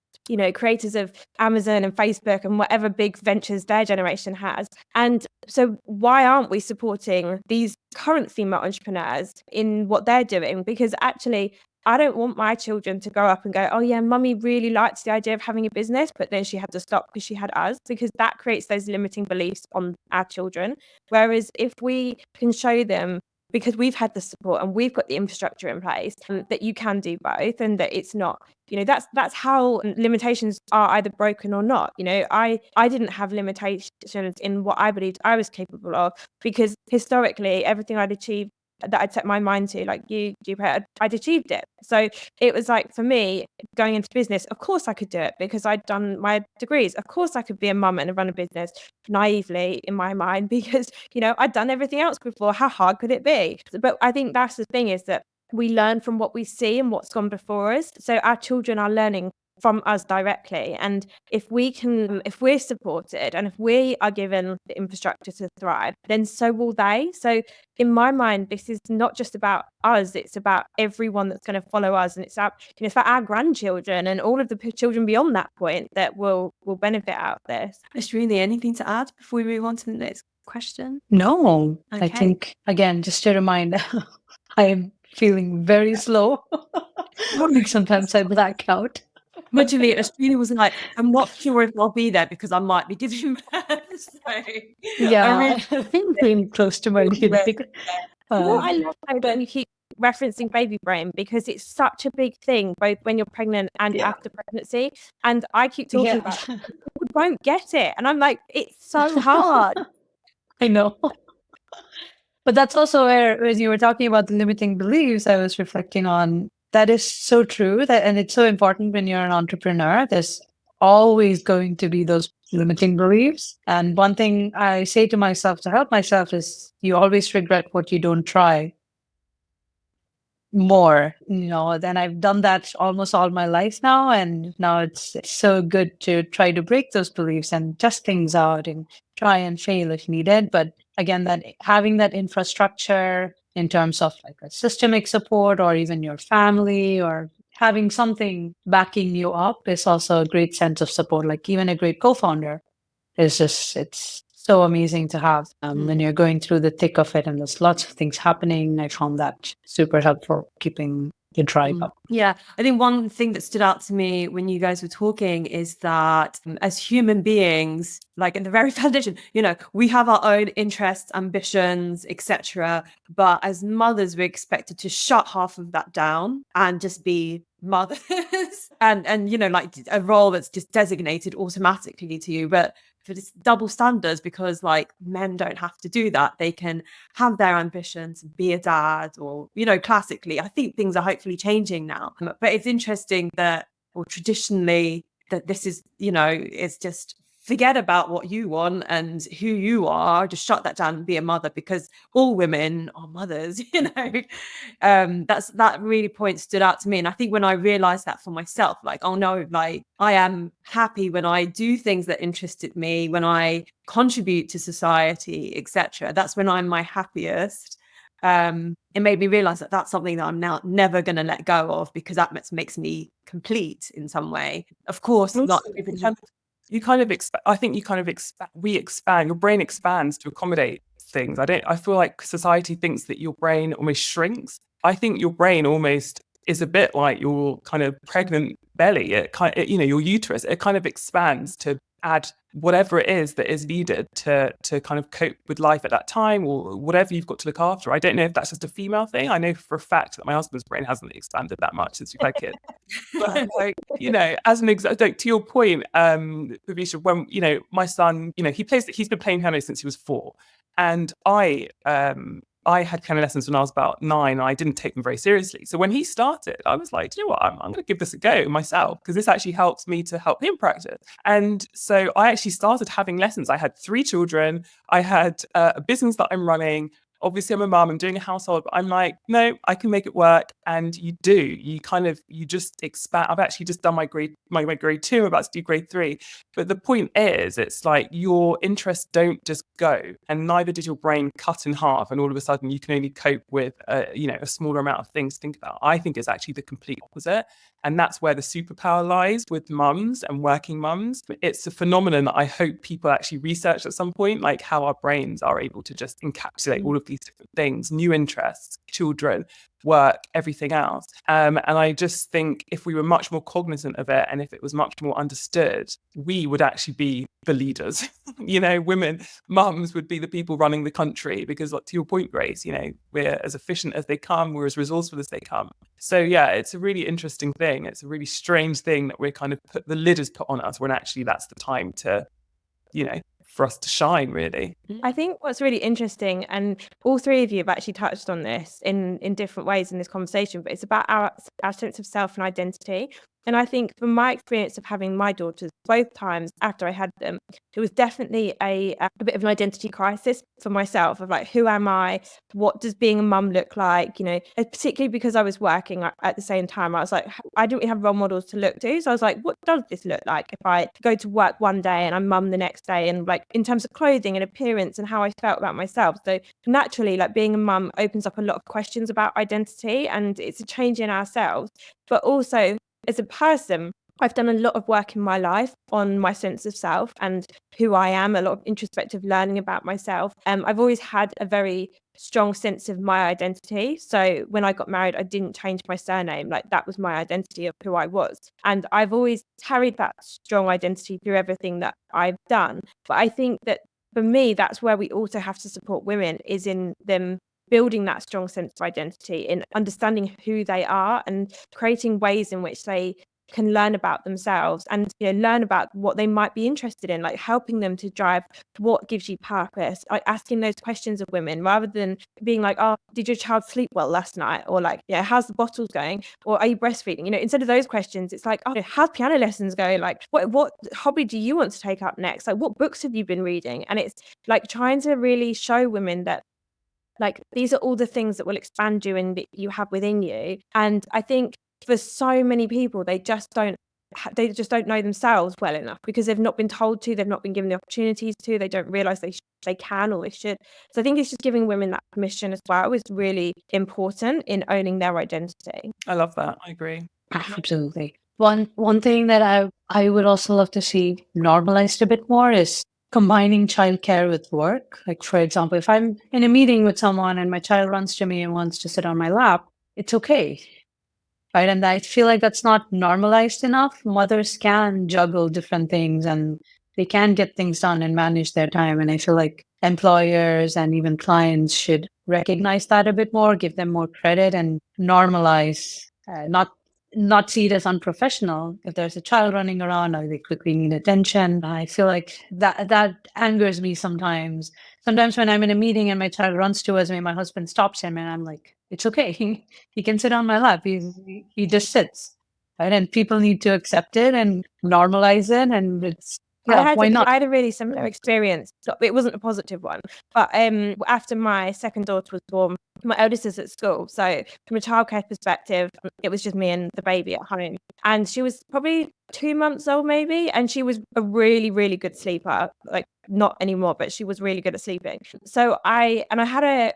creators of Amazon and Facebook and whatever big ventures their generation has. And so why aren't we supporting these current female entrepreneurs in what they're doing? Because actually, I don't want my children to grow up and go, oh yeah, mummy really likes the idea of having a business, but then she had to stop because she had us, because that creates those limiting beliefs on our children. Whereas if we can show them, because we've had the support and we've got the infrastructure in place, that you can do both, and that it's not, that's how limitations are either broken or not. I didn't have limitations in what I believed I was capable of, because historically everything I'd achieved that I'd set my mind to, like you, Dupe, I'd achieved it. So it was like, for me, going into business, of course I could do it because I'd done my degrees. Of course I could be a mum and run a business, naively in my mind, because, I'd done everything else before. How hard could it be? But I think that's the thing, is that we learn from what we see and what's gone before us. So our children are learning from us directly. And if we're supported and if we are given the infrastructure to thrive, then so will they. So in my mind, this is not just about us, it's about everyone that's going to follow us. And it's for our grandchildren and all of the children beyond that point that will benefit out of this. Ashwini, anything to add before we move on to the next question? No, Okay. I think, again, just a reminder, I am feeling very slow. Sometimes I black out. Literally, Ashwini was like, I'm not sure if I'll be there because I might be giving birth. So, Yeah, I think being close to my baby. I love that you keep referencing baby brain, because it's such a big thing, both when you're pregnant and after pregnancy. And I keep talking about people won't get it. And I'm like, it's so hard. I know. But that's also where, as you were talking about the limiting beliefs, I was reflecting on that is so true, and it's so important when you're an entrepreneur. There's always going to be those limiting beliefs. And one thing I say to myself to help myself is, you always regret what you don't try more, then I've done that almost all my life now. And now it's so good to try to break those beliefs and test things out and try and fail if needed. But again, that having that infrastructure in terms of like a systemic support, or even your family, or having something backing you up, is also a great sense of support. Like even a great co-founder is it's so amazing to have when you're going through the thick of it and there's lots of things happening. I found that super helpful, keeping your drive up. Yeah, I think one thing that stood out to me when you guys were talking is that as human beings, like in the very foundation, we have our own interests, ambitions, etc. But as mothers, we're expected to shut half of that down and just be mothers and like a role that's just designated automatically to you. But for this double standards, because like men don't have to do that, they can have their ambitions, be a dad, or classically, I think things are hopefully changing now. But it's interesting that, or traditionally, that this is it's just forget about what you want and who you are, just shut that down and be a mother, because all women are mothers. That really point stood out to me. And I think when I realized that for myself, like, oh no, like I am happy when I do things that interested me, when I contribute to society, etc. That's when I'm my happiest. It made me realize that that's something that I'm now never going to let go of, because that makes me complete in some way. Of course, not you kind of expect, I think you kind of expect, we expand, your brain expands to accommodate things. I feel like society thinks that your brain almost shrinks. I think your brain almost is a bit like your kind of pregnant belly. Your uterus, it kind of expands to add whatever it is that is needed to kind of cope with life at that time, or whatever you've got to look after. I don't know if that's just a female thing. I know for a fact that my husband's brain hasn't expanded that much since we've had kids. But like, as an example, to your point, Pravisha, when my son, he's been playing piano since he was 4, and I had piano lessons when I was about 9, and I didn't take them very seriously. So when he started, I was like, do you know what? I'm going to give this a go myself, because this actually helps me to help him practice. And so I actually started having lessons. I had 3 children. I had a business that I'm running. Obviously, I'm a mom, I'm doing a household, but I'm like, no, I can make it work. And you just expand. I've actually just done my grade 2, I'm about to do grade 3. But the point is, it's like your interests don't just go, and neither did your brain cut in half. And all of a sudden you can only cope with, a smaller amount of things to think about. I think it's actually the complete opposite. And that's where the superpower lies with mums and working mums. It's a phenomenon that I hope people actually research at some point, like how our brains are able to just encapsulate all of these different things, new interests, children, work, everything else. And I just think if we were much more cognizant of it, and if it was much more understood, we would actually be the leaders. Women, mums would be the people running the country, because like, to your point, Grace, we're as efficient as they come, we're as resourceful as they come. So yeah, it's a really interesting thing. It's a really strange thing that we're kind of the lid is put on us, when actually that's the time to, for us to shine, really. I think what's really interesting, and all 3 of you have actually touched on this in different ways in this conversation, but it's about our sense of self and identity. And I think from my experience of having my daughters, both times after I had them, it was definitely a bit of an identity crisis for myself, of like, who am I? What does being a mum look like? Particularly because I was working at the same time, I was like, I didn't really have role models to look to. So I was like, what does this look like if I go to work one day and I'm mum the next day? And like, in terms of clothing and appearance and how I felt about myself. So naturally, like, being a mum opens up a lot of questions about identity, and it's a change in ourselves. But also, as a person, I've done a lot of work in my life on my sense of self and who I am, a lot of introspective learning about myself. I've always had a very strong sense of my identity. So when I got married, I didn't change my surname. Like, that was my identity of who I was. And I've always carried that strong identity through everything that I've done. But I think that for me, that's where we also have to support women, is in them building that strong sense of identity, in understanding who they are and creating ways in which they can learn about themselves and learn about what they might be interested in, like helping them to drive what gives you purpose, like asking those questions of women, rather than being like, oh, did your child sleep well last night, or like, how's the bottles going, or are you breastfeeding? Instead of those questions, it's like, oh, how's piano lessons going, like what hobby do you want to take up next, like what books have you been reading? And it's like trying to really show women that, like, these are all the things that will expand you and that you have within you. And I think for so many people, they just don't know themselves well enough, because they've not been told to, they've not been given the opportunities to, they don't realize they can or they should. So I think it's just giving women that permission as well is really important in owning their identity. I love that. I agree. Absolutely. One thing that I would also love to see normalized a bit more is combining childcare with work. Like, for example, if I'm in a meeting with someone and my child runs to me and wants to sit on my lap, it's okay. right? And I feel like that's not normalized enough. Mothers can juggle different things and they can get things done and manage their time. And I feel like employers and even clients should recognize that a bit more, give them more credit, and normalize, not see it as unprofessional. If there's a child running around or they quickly need attention, I feel like that angers me sometimes. Sometimes when I'm in a meeting and my child runs towards me, my husband stops him and I'm like, it's okay. He can sit on my lap. He just sits. Right. And people need to accept it and normalize it. And it's, yeah, why not? I had a really similar experience. It wasn't a positive one, but after my second daughter was born, my eldest is at school. So from a childcare perspective, it was just me and the baby at home. And she was probably 2 months old maybe. And she was a really, really good sleeper. Like not anymore, but she was really good at sleeping. So I had I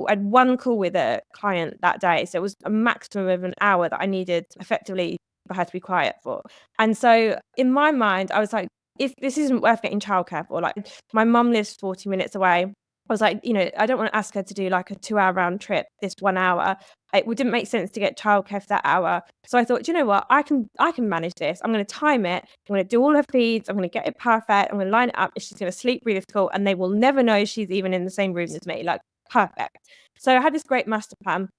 had one call with a client that day. So it was a maximum of an hour that I needed effectively for her to be quiet for. And so in my mind, I was like, if this isn't worth getting childcare for, like my mum lives 40 minutes away. I was like, I don't want to ask her to do like a 2-hour round trip, this 1 hour. It didn't make sense to get childcare for that hour. So I thought, you know what, I can manage this. I'm going to time it. I'm going to do all her feeds. I'm going to get it perfect. I'm going to line it up. And she's going to sleep really cool. And they will never know she's even in the same room as me. Like perfect. So I had this great master plan.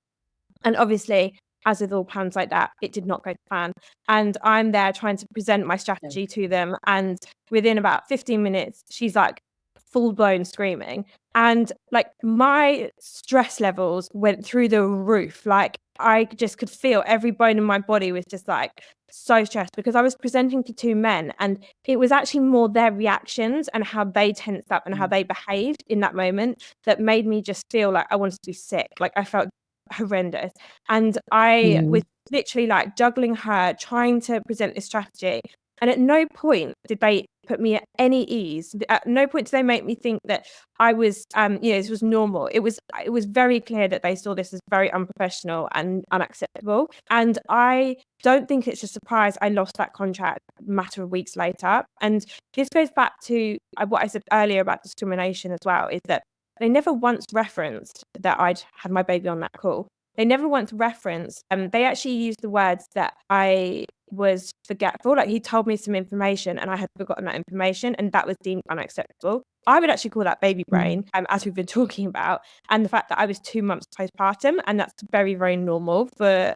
And obviously, as with all plans like that, it did not go to plan. And I'm there trying to present my strategy to them. And within about 15 minutes, she's like full blown screaming. And like my stress levels went through the roof. Like I just could feel every bone in my body was just like so stressed because I was presenting to 2 men and it was actually more their reactions and how they tensed up and how they behaved in that moment that made me just feel like I wanted to be sick. Like I felt horrendous. And I was literally like juggling her, trying to present this strategy. And at no point did they put me at any ease. At no point did they make me think that I was, this was normal. It was very clear that they saw this as very unprofessional and unacceptable. And I don't think it's a surprise I lost that contract a matter of weeks later. And this goes back to what I said earlier about discrimination as well, is that they never once referenced that I'd had my baby on that call. They never once referenced, they actually used the words that I was forgetful. Like he told me some information and I had forgotten that information and that was deemed unacceptable. I would actually call that baby brain, as we've been talking about, and the fact that I was 2 months postpartum, and that's very, very normal for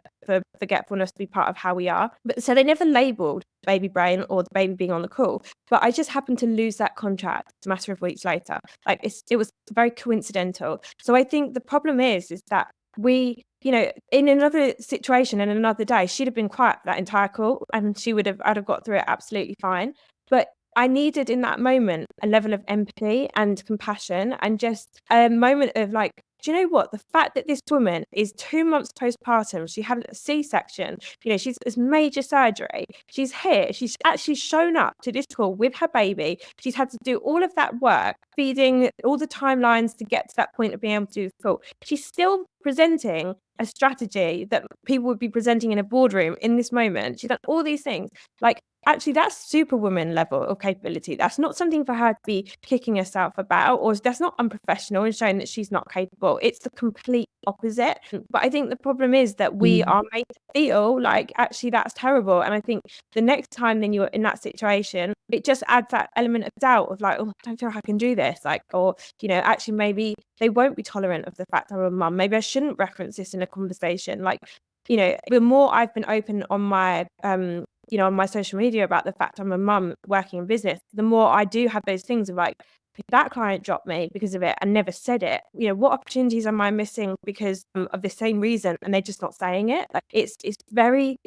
forgetfulness to be part of how we are. But so they never labelled baby brain or the baby being on the call. But I just happened to lose that contract a matter of weeks later. Like it was very coincidental. So I think the problem is that we, in another situation and another day, she'd have been quiet that entire call and I'd have got through it absolutely fine. But I needed in that moment a level of empathy and compassion and just a moment of like, do you know what? The fact that this woman is 2 months postpartum, she had a C-section, she's major surgery. She's here. She's actually shown up to this call with her baby. She's had to do all of that work, feeding all the timelines to get to that point of being able to do the call. She's still presenting a strategy that people would be presenting in a boardroom in this moment. She's done all these things. Like, actually, that's superwoman level of capability. That's not something for her to be kicking herself about, or that's not unprofessional and showing that she's not capable. It's the complete opposite. But I think the problem is that we are made to feel like actually that's terrible. And I think the next time then you're in that situation, it just adds that element of doubt of like, oh, I don't feel like I can do this. Like, or, actually maybe they won't be tolerant of the fact I'm a mum. Maybe I shouldn't reference this in a conversation. Like, the more I've been open on my on my social media about the fact I'm a mum working in business, the more I do have those things of like, if that client dropped me because of it and never said it, what opportunities am I missing because of the same reason and they're just not saying it? Like it's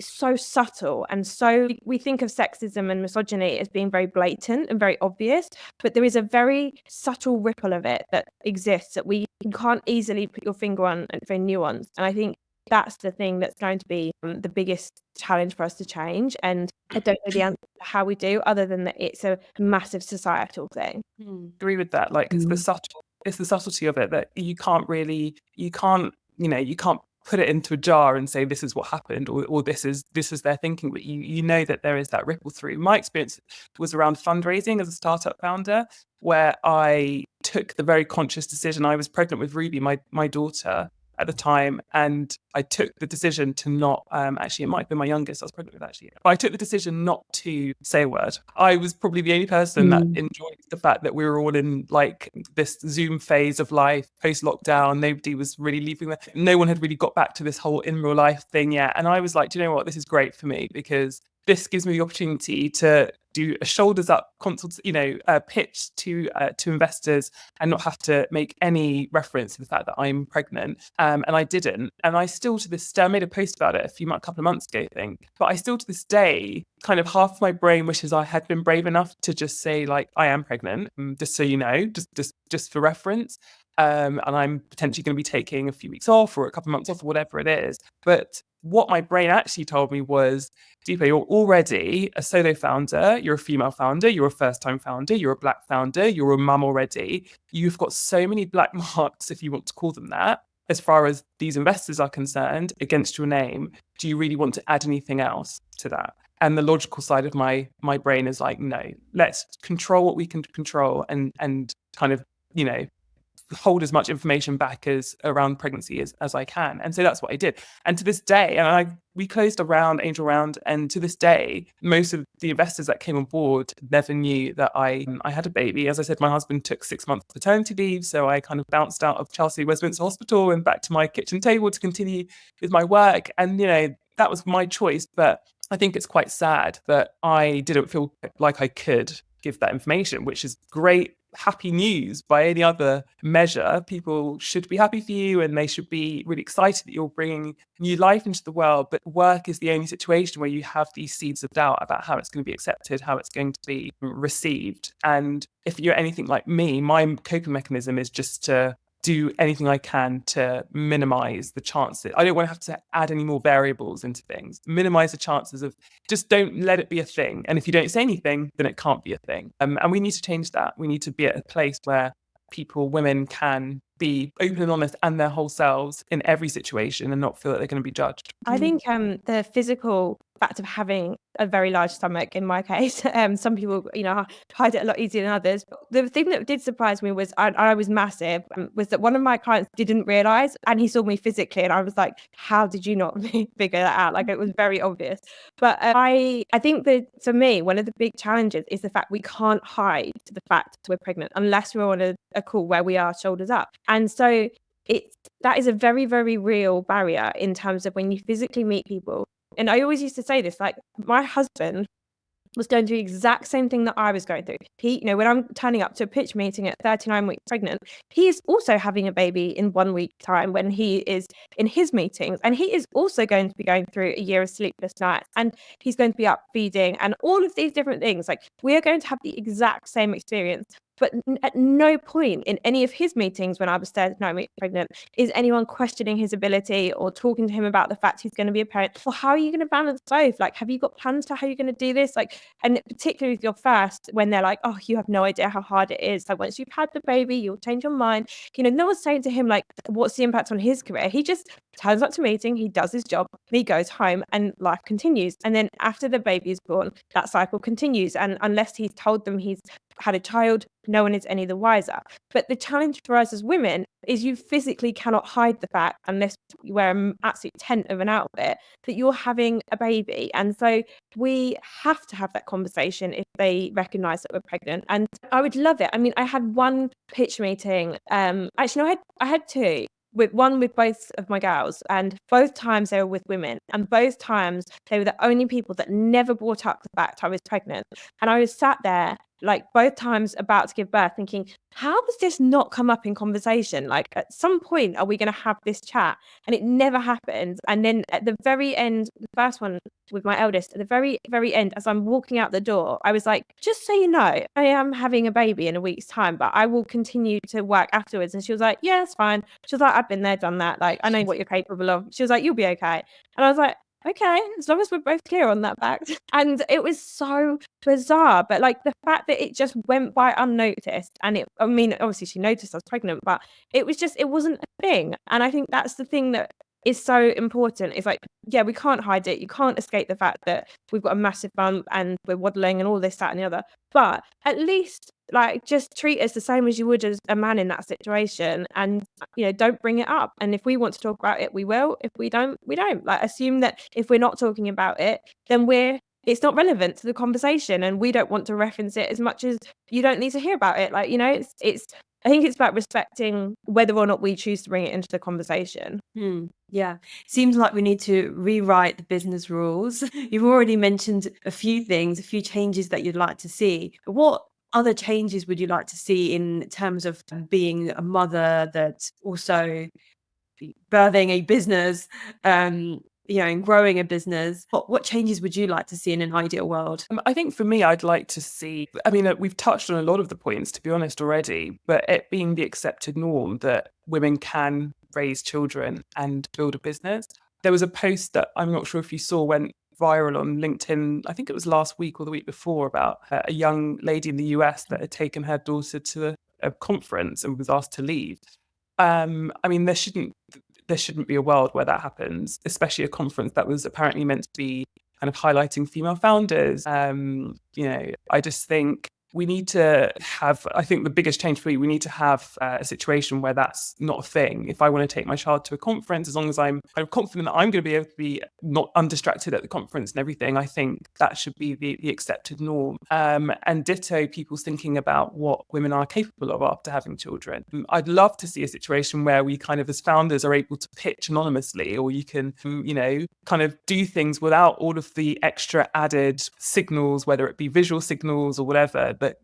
so subtle, and so we think of sexism and misogyny as being very blatant and very obvious, but there is a very subtle ripple of it that exists that you can't easily put your finger on and very nuanced. And I think that's the thing that's going to be the biggest challenge for us to change. And I don't know the answer to how we do, other than that it's a massive societal thing. Agree with that. Like it's the subtlety of it that you can't put it into a jar and say this is what happened or this is their thinking, but you know that there is that ripple through. My experience was around fundraising as a startup founder, where I took the very conscious decision. I was pregnant with Ruby, my daughter, at the time, and I took the decision to not, actually, it might have been my youngest I was pregnant with, actually, but I took the decision not to say a word. I was probably the only person that enjoyed the fact that we were all in like this Zoom phase of life post-lockdown. Nobody was really leaving. No one had really got back to this whole in real life thing yet. And I was like, do you know what? This is great for me, because this gives me the opportunity to do a shoulders up pitch to investors and not have to make any reference to the fact that I'm pregnant. And I didn't. And I still, to this day, I made a post about it a couple of months ago, I think. But I still, to this day, kind of half of my brain wishes I had been brave enough to just say, like, I am pregnant, just so you know, just for reference. And I'm potentially going to be taking a few weeks off or a couple of months off or whatever it is. But what my brain actually told me was, Dupe, you're already a solo founder, you're a female founder, you're a first-time founder, you're a Black founder, you're a mum already. You've got so many black marks, if you want to call them that, as far as these investors are concerned, against your name. Do you really want to add anything else to that? And the logical side of my brain is like, no, let's control what we can control and kind of, hold as much information back as around pregnancy as I can. And so that's what I did. And to this day, we closed a round, angel round, and to this day, most of the investors that came on board never knew that I had a baby. As I said, my husband took 6 months paternity leave, so I kind of bounced out of Chelsea Westminster Hospital and back to my kitchen table to continue with my work. And, that was my choice. But I think it's quite sad that I didn't feel like I could give that information, which is great. Happy news by any other measure. People should be happy for you and they should be really excited that you're bringing new life into the world. But work is the only situation where you have these seeds of doubt about how it's going to be accepted, how it's going to be received. And if you're anything like me, my coping mechanism is just to do anything I can to minimize the chances. I don't want to have to add any more variables into things. Minimize the chances of, just don't let it be a thing. And if you don't say anything, then it can't be a thing. And we need to change that. We need to be at a place where women can be open and honest and their whole selves in every situation and not feel that they're going to be judged. I think the physical fact of having a very large stomach, in my case, some people, hide it a lot easier than others. But the thing that did surprise me was I was massive, was that one of my clients didn't realise, and he saw me physically, and I was like, how did you not figure that out? Like, it was very obvious. But I think that for me, one of the big challenges is the fact we can't hide the fact we're pregnant unless we're on a call where we are shoulders up. And so that is a very, very real barrier in terms of when you physically meet people. And I always used to say this, like, my husband was going through the exact same thing that I was going through. He, when I'm turning up to a pitch meeting at 39 weeks pregnant, he is also having a baby in 1 week time when he is in his meetings. And he is also going to be going through a year of sleepless nights, and he's going to be up feeding and all of these different things. Like, we are going to have the exact same experience. But at no point in any of his meetings when I was 39 weeks pregnant is anyone questioning his ability or talking to him about the fact he's going to be a parent. Well, how are you going to balance both? Like, have you got plans for how you're going to do this? Like, and particularly with your first, when they're like, oh, you have no idea how hard it is. Like, once you've had the baby, you'll change your mind. No one's saying to him, like, what's the impact on his career? He just turns up to meeting, he does his job, he goes home, and life continues. And then after the baby is born, that cycle continues. And unless he's told them he's had a child, no one is any the wiser. But the challenge for us as women is you physically cannot hide the fact, unless you wear an absolute tent of an outfit, that you're having a baby. And so we have to have that conversation if they recognise that we're pregnant. And I would love it. I mean, I had one pitch meeting. Actually, no, I had two. With both of my girls, and both times they were with women, and both times they were the only people that never brought up the fact I was pregnant. And I was sat there, like, both times about to give birth, thinking, how has this not come up in conversation? Like, at some point, are we going to have this chat? And it never happened. And then at the very end, the first one with my eldest, at the very, very end, as I'm walking out the door, I was like, just so you know, I am having a baby in a week's time, but I will continue to work afterwards. And she was like, yeah, it's fine. She was like, I've been there, done that. Like, I know what you're capable of. She was like, you'll be okay. And I was like, okay, as long as we're both clear on that fact. And it was so bizarre, but like the fact that it just went by unnoticed, and obviously she noticed I was pregnant, but it wasn't a thing. And I think that's the thing that is so important. It's like, yeah, we can't hide it. You can't escape the fact that we've got a massive bump and we're waddling and all this, that, and the other. But at least like, just treat us the same as you would as a man in that situation, and don't bring it up. And if we want to talk about it, we will. If we don't, we don't. Like, assume that if we're not talking about it, then it's not relevant to the conversation, and we don't want to reference it as much as you don't need to hear about it. Like, it's I think it's about respecting whether or not we choose to bring it into the conversation. Yeah, seems like we need to rewrite the business rules. You've already mentioned a few things, a few changes that you'd like to see. What other changes would you like to see in terms of being a mother that's also birthing a business, and growing a business? What changes would you like to see in an ideal world? I think for me, I'd like to see, we've touched on a lot of the points, to be honest, already, but it being the accepted norm that women can raise children and build a business. There was a post that I'm not sure if you saw went viral on LinkedIn, I think it was last week or the week before, about a young lady in the US that had taken her daughter to a conference and was asked to leave. There shouldn't be a world where that happens, especially a conference that was apparently meant to be kind of highlighting female founders. I just think we need to have, I think the biggest change for me, we need to have a situation where that's not a thing. If I want to take my child to a conference, as long as I'm kind of confident that I'm going to be able to be not undistracted at the conference and everything, I think that should be the accepted norm. And ditto people's thinking about what women are capable of after having children. I'd love to see a situation where we kind of, as founders, are able to pitch anonymously, or you can, kind of do things without all of the extra added signals, whether it be visual signals or whatever, but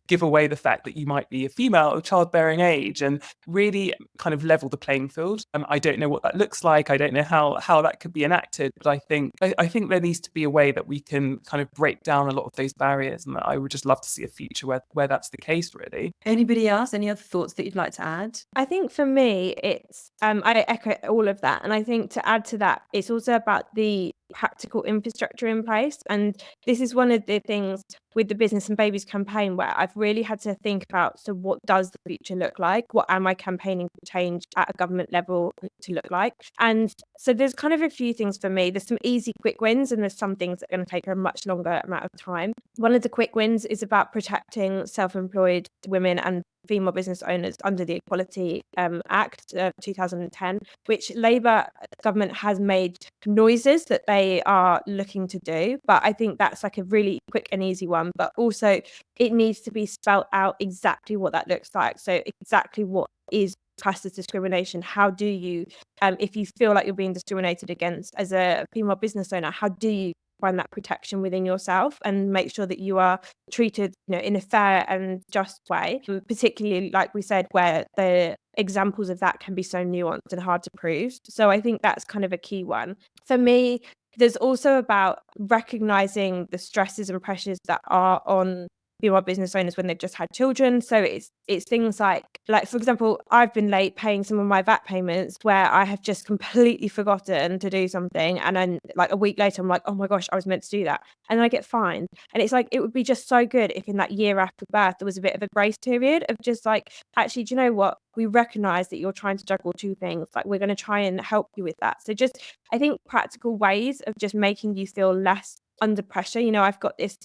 give away the fact that you might be a female of childbearing age, and really kind of level the playing field. I don't know what that looks like. I don't know how that could be enacted, but I think there needs to be a way that we can kind of break down a lot of those barriers, and I would just love to see a future where that's the case, really. Anybody else? Any other thoughts that you'd like to add? I think for me, it's I echo all of that, and I think to add to that, it's also about the practical infrastructure in place. And this is one of the things with the Business and Babies campaign where I've really had to think about, so what does the future look like? What am I campaigning for change at a government level to look like? And so there's kind of a few things for me. There's some easy quick wins, and there's some things that are going to take a much longer amount of time. One of the quick wins is about protecting self-employed women and female business owners under the Equality Act of 2010, which Labour government has made noises that they are looking to do. But I think that's like a really quick and easy one. But also it needs to be spelled out exactly what that looks like. So exactly what is classed as discrimination. How do you, if you feel like you're being discriminated against as a female business owner, how do you find that protection within yourself and make sure that you are treated in a fair and just way, particularly like we said, where the examples of that can be so nuanced and hard to prove. So I think that's kind of a key one for me. There's also about recognizing the stresses and pressures that are on female business owners when they've just had children. So it's things like for example, I've been late paying some of my VAT payments where I have just completely forgotten to do something, and then like a week later I'm like, oh my gosh, I was meant to do that, and then I get fined. And it's like, it would be just so good if in that year after birth there was a bit of a grace period of just like, actually, do you know what, we recognize that you're trying to juggle two things, like we're going to try and help you with that. So just, I think, practical ways of just making you feel less under pressure. I've got this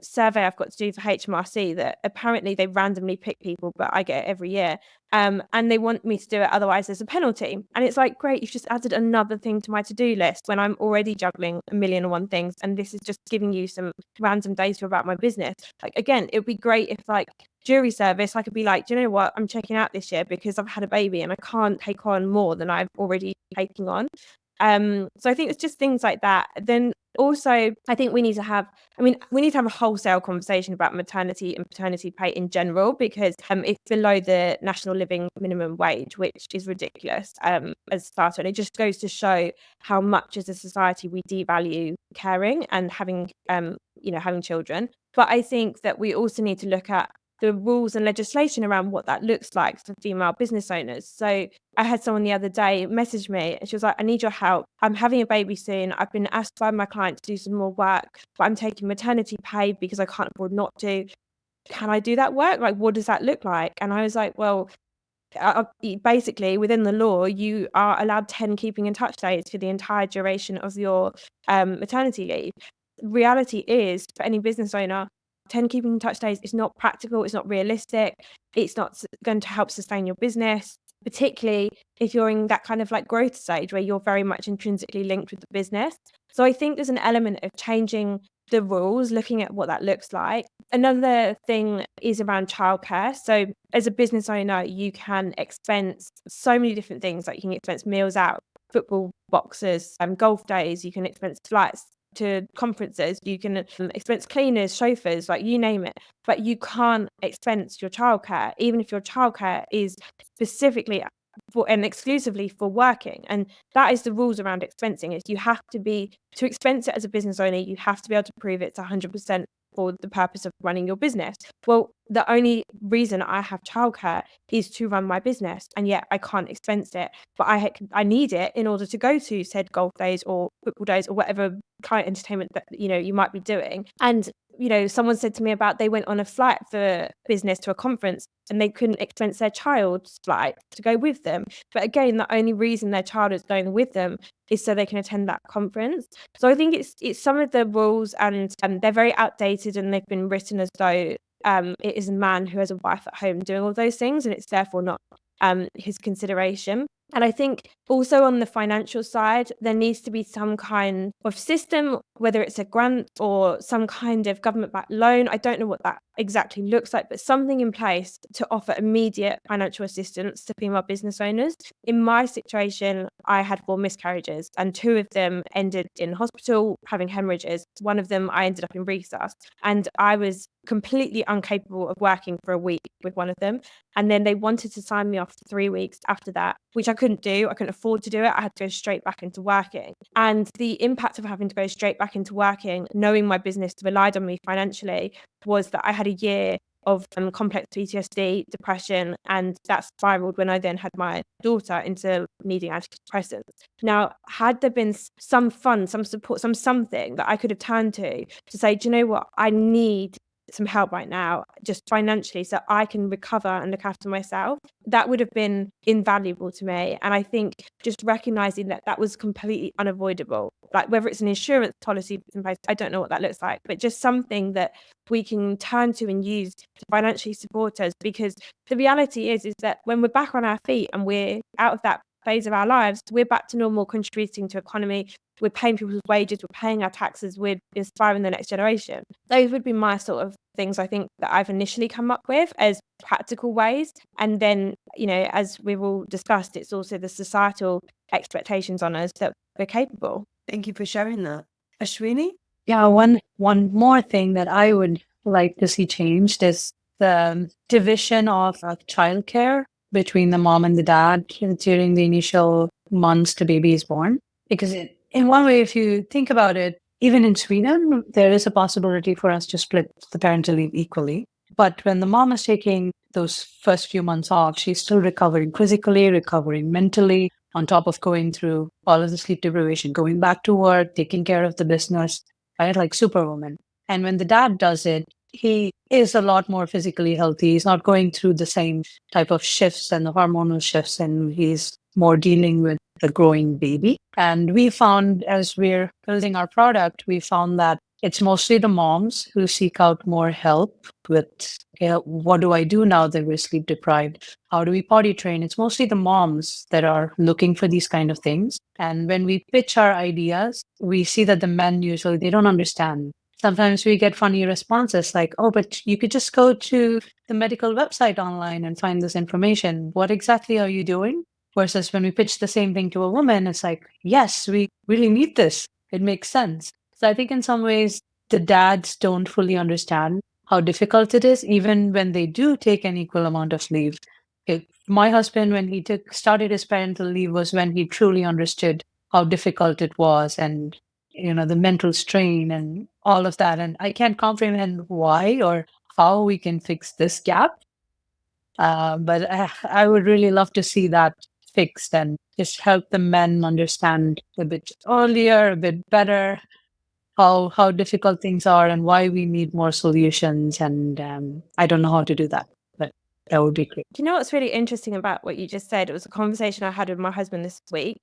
survey I've got to do for HMRC that apparently they randomly pick people, but I get it every year, and they want me to do it, otherwise there's a penalty. And it's like, great, you've just added another thing to my to-do list when I'm already juggling a million and one things, and this is just giving you some random data about my business. Like, again, it would be great if, like, jury service, I could be like, do you know what, I'm checking out this year because I've had a baby and I can't take on more than I've already taken on. So I think it's just things like that. Then also, I think we need to have a wholesale conversation about maternity and paternity pay in general, because it's below the national living minimum wage, which is ridiculous as a starter. And it just goes to show how much as a society we devalue caring and having children. But I think that we also need to look at the rules and legislation around what that looks like for female business owners. So I had someone the other day message me and she was like, I need your help. I'm having a baby soon. I've been asked by my client to do some more work, but I'm taking maternity pay because I can't afford not to. Can I do that work? Like, what does that look like? And I was like, well, basically within the law, you are allowed 10 keeping in touch days for the entire duration of your maternity leave. Reality is, for any business owner, 10 keeping in touch days is not practical, it's not realistic, it's not going to help sustain your business, particularly if you're in that kind of like growth stage where you're very much intrinsically linked with the business. So I think there's an element of changing the rules, looking at what that looks like. Another thing is around childcare. So as a business owner, you can expense so many different things. Like you can expense meals out, football boxes, golf days, you can expense flights to conferences, you can expense cleaners, chauffeurs, like you name it, but you can't expense your childcare, even if your childcare is specifically for and exclusively for working. And that is the rules around expensing, is you have to expense it as a business owner, you have to be able to prove it's 100% for the purpose of running your business. Well, the only reason I have childcare is to run my business, and yet I can't expense it, but I need it in order to go to said golf days or football days or whatever client entertainment that you might be doing. And someone said to me about they went on a flight for business to a conference and they couldn't expense their child's flight to go with them. But again, the only reason their child is going with them is so they can attend that conference. So I think it's some of the rules, and they're very outdated, and they've been written as though it is a man who has a wife at home doing all those things, and it's therefore not his consideration. And I think also on the financial side, there needs to be some kind of system, whether it's a grant or some kind of government-backed loan. I don't know what that exactly looks like, but something in place to offer immediate financial assistance to female business owners. In my situation, I had 4 miscarriages, and 2 of them ended in hospital having hemorrhages. One of them, I ended up in resus, and I was completely incapable of working for a week with one of them. And then they wanted to sign me off for 3 weeks after that, which I couldn't do. I couldn't afford to do it. I had to go straight back into working. And the impact of having to go straight back into working, knowing my business relied on me financially, was that I had a year of complex PTSD, depression, and that spiraled when I then had my daughter into needing antidepressants. Now, had there been some fund, some support, something that I could have turned to say, do you know what, I need some help right now, just financially, so I can recover and look after myself, that would have been invaluable to me. And I think just recognizing that that was completely unavoidable, like whether it's an insurance policy in place, I don't know what that looks like, but just something that we can turn to and use to financially support us. Because the reality is that when we're back on our feet and we're out of that phase of our lives, we're back to normal, contributing to economy, we're paying people's wages, we're paying our taxes, we're inspiring the next generation. Those would be my sort of things I think that I've initially come up with as practical ways. And then, as we've all discussed, it's also the societal expectations on us that we're capable. Thank you for sharing that. Ashwini? Yeah, one more thing that I would like to see changed is the division of childcare between the mom and the dad during the initial months the baby is born. Because in one way, if you think about it, even in Sweden, there is a possibility for us to split the parental leave equally. But when the mom is taking those first few months off, she's still recovering physically, recovering mentally, on top of going through all of the sleep deprivation, going back to work, taking care of the business, right? Like Superwoman. And when the dad does it, he is a lot more physically healthy. He's not going through the same type of shifts and the hormonal shifts, and he's more dealing with the growing baby. And we found, as we're building our product, we found that it's mostly the moms who seek out more help with, what do I do now that we're sleep deprived? How do we potty train? It's mostly the moms that are looking for these kind of things. And when we pitch our ideas, we see that the men usually, they don't understand. Sometimes we get funny responses like, oh, but you could just go to the medical website online and find this information. What exactly are you doing? Versus when we pitch the same thing to a woman, it's like, yes, we really need this. It makes sense. So I think in some ways, the dads don't fully understand how difficult it is, even when they do take an equal amount of leave. My husband, when he started his parental leave, was when he truly understood how difficult it was, and the mental strain and all of that. And I can't comprehend why or how we can fix this gap. But I would really love to see that fixed and just help the men understand a bit earlier, a bit better, how difficult things are and why we need more solutions. And I don't know how to do that. But that would be great. Do you know what's really interesting about what you just said? It was a conversation I had with my husband this week,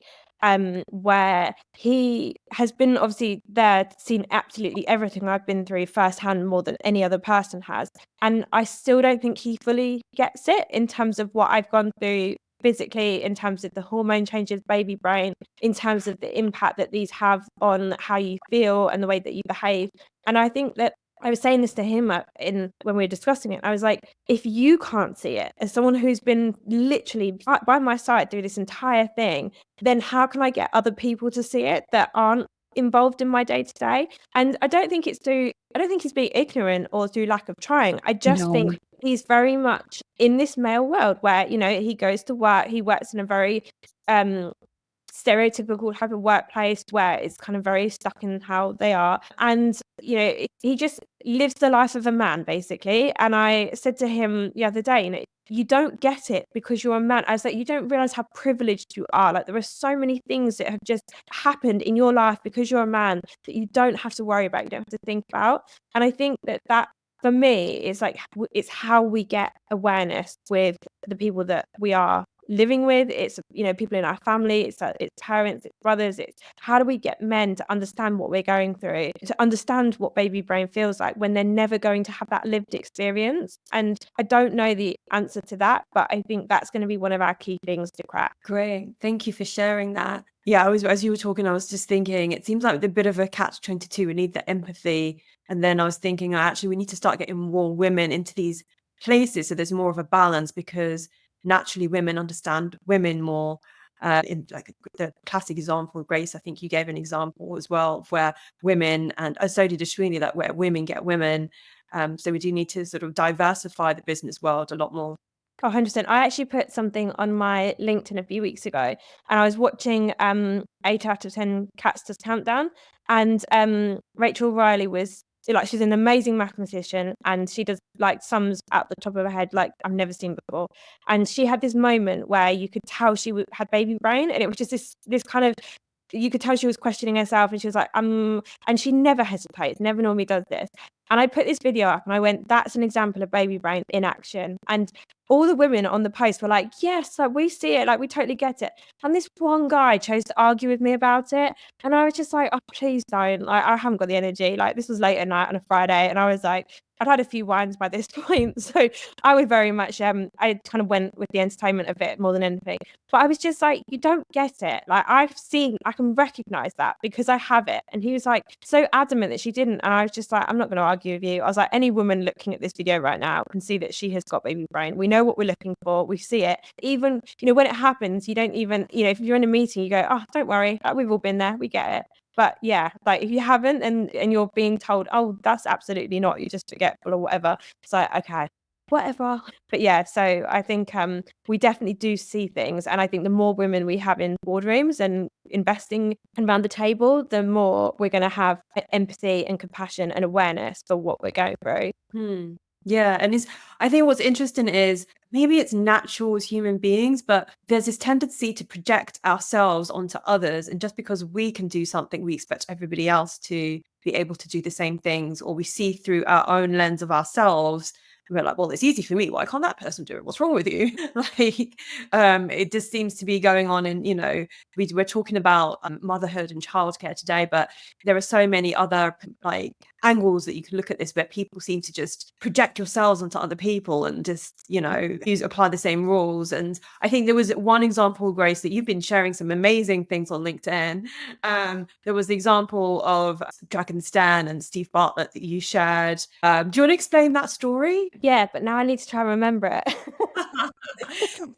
where he has been obviously there, seen absolutely everything I've been through firsthand more than any other person has. And I still don't think he fully gets it in terms of what I've gone through physically, in terms of the hormone changes, baby brain, in terms of the impact that these have on how you feel and the way that you behave. And I think that I was saying this to him when we were discussing it. I was like, if you can't see it as someone who's been literally by my side through this entire thing, then how can I get other people to see it that aren't involved in my day to day? And I don't think he's being ignorant or through lack of trying. I just think No. he's very much in this male world where, he goes to work, he works in a very stereotypical type of workplace where it's kind of very stuck in how they are, and he just lives the life of a man basically. And I said to him the other day, you don't get it because you're a man. I was like, you don't realize how privileged you are. Like, there are so many things that have just happened in your life because you're a man that you don't have to worry about, you don't have to think about. And I think that for me, it's like, it's how we get awareness with the people that we are living with. It's people in our family, it's parents, it's brothers. It's how do we get men to understand what we're going through, to understand what baby brain feels like when they're never going to have that lived experience. And I don't know the answer to that, but I think that's going to be one of our key things to crack. Great. Thank you for sharing that. Yeah, as you were talking, I was just thinking, it seems like a bit of a catch-22. We need the empathy. And then I was thinking, actually, we need to start getting more women into these places so there's more of a balance, because naturally women understand women more. In like the classic example of Grace, I think you gave an example as well of where women, and so did Ashwini, that where women get women. So we do need to sort of diversify the business world a lot more. 100%. I actually put something on my LinkedIn a few weeks ago, and I was watching 8 out of 10 Cats Does Countdown, and Rachel Riley was like, she's an amazing mathematician, and she does like sums out the top of her head like I've never seen before. And she had this moment where you could tell she had baby brain, and it was just this kind of, you could tell she was questioning herself, and she was like, and she never hesitates, never normally does this. And I put this video up and I went, that's an example of baby brain in action. And all the women on the post were like, yes, like we see it, like we totally get it. And this one guy chose to argue with me about it. And I was just like, oh, please don't. Like, I haven't got the energy. Like, this was late at night on a Friday. And I was like, I'd had a few wines by this point. So I was very much, I kind of went with the entertainment of it more than anything. But I was just like, you don't get it. Like, I can recognize that because I have it. And he was like, so adamant that she didn't. And I was just like, I'm not going to argue with you. I was like, any woman looking at this video right now can see that she has got baby brain. We know what we're looking for. We see it. Even, when it happens, you don't even, if you're in a meeting, you go, oh, don't worry. Like, we've all been there. We get it. But yeah, like if you haven't and you're being told, oh, that's absolutely not, you're just forgetful or whatever, it's like, okay, whatever. But yeah, so I think we definitely do see things. And I think the more women we have in boardrooms and investing around the table, the more we're going to have empathy and compassion and awareness for what we're going through. Yeah. And I think what's interesting is maybe it's natural as human beings, but there's this tendency to project ourselves onto others. And just because we can do something, we expect everybody else to be able to do the same things, or we see through our own lens of ourselves. We're like, well, it's easy for me. Why can't that person do it? What's wrong with you? Like, it just seems to be going on. And, we're talking about motherhood and childcare today, but there are so many other like angles that you can look at this where people seem to just project yourselves onto other people and just, apply the same rules. And I think there was one example, Grace, that you've been sharing some amazing things on LinkedIn. There was the example of Dragon Stan and Steve Bartlett that you shared. Do you want to explain that story? Yeah, but now I need to try and remember it.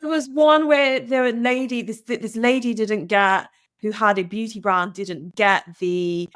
There was one where this lady who had a beauty brand didn't get the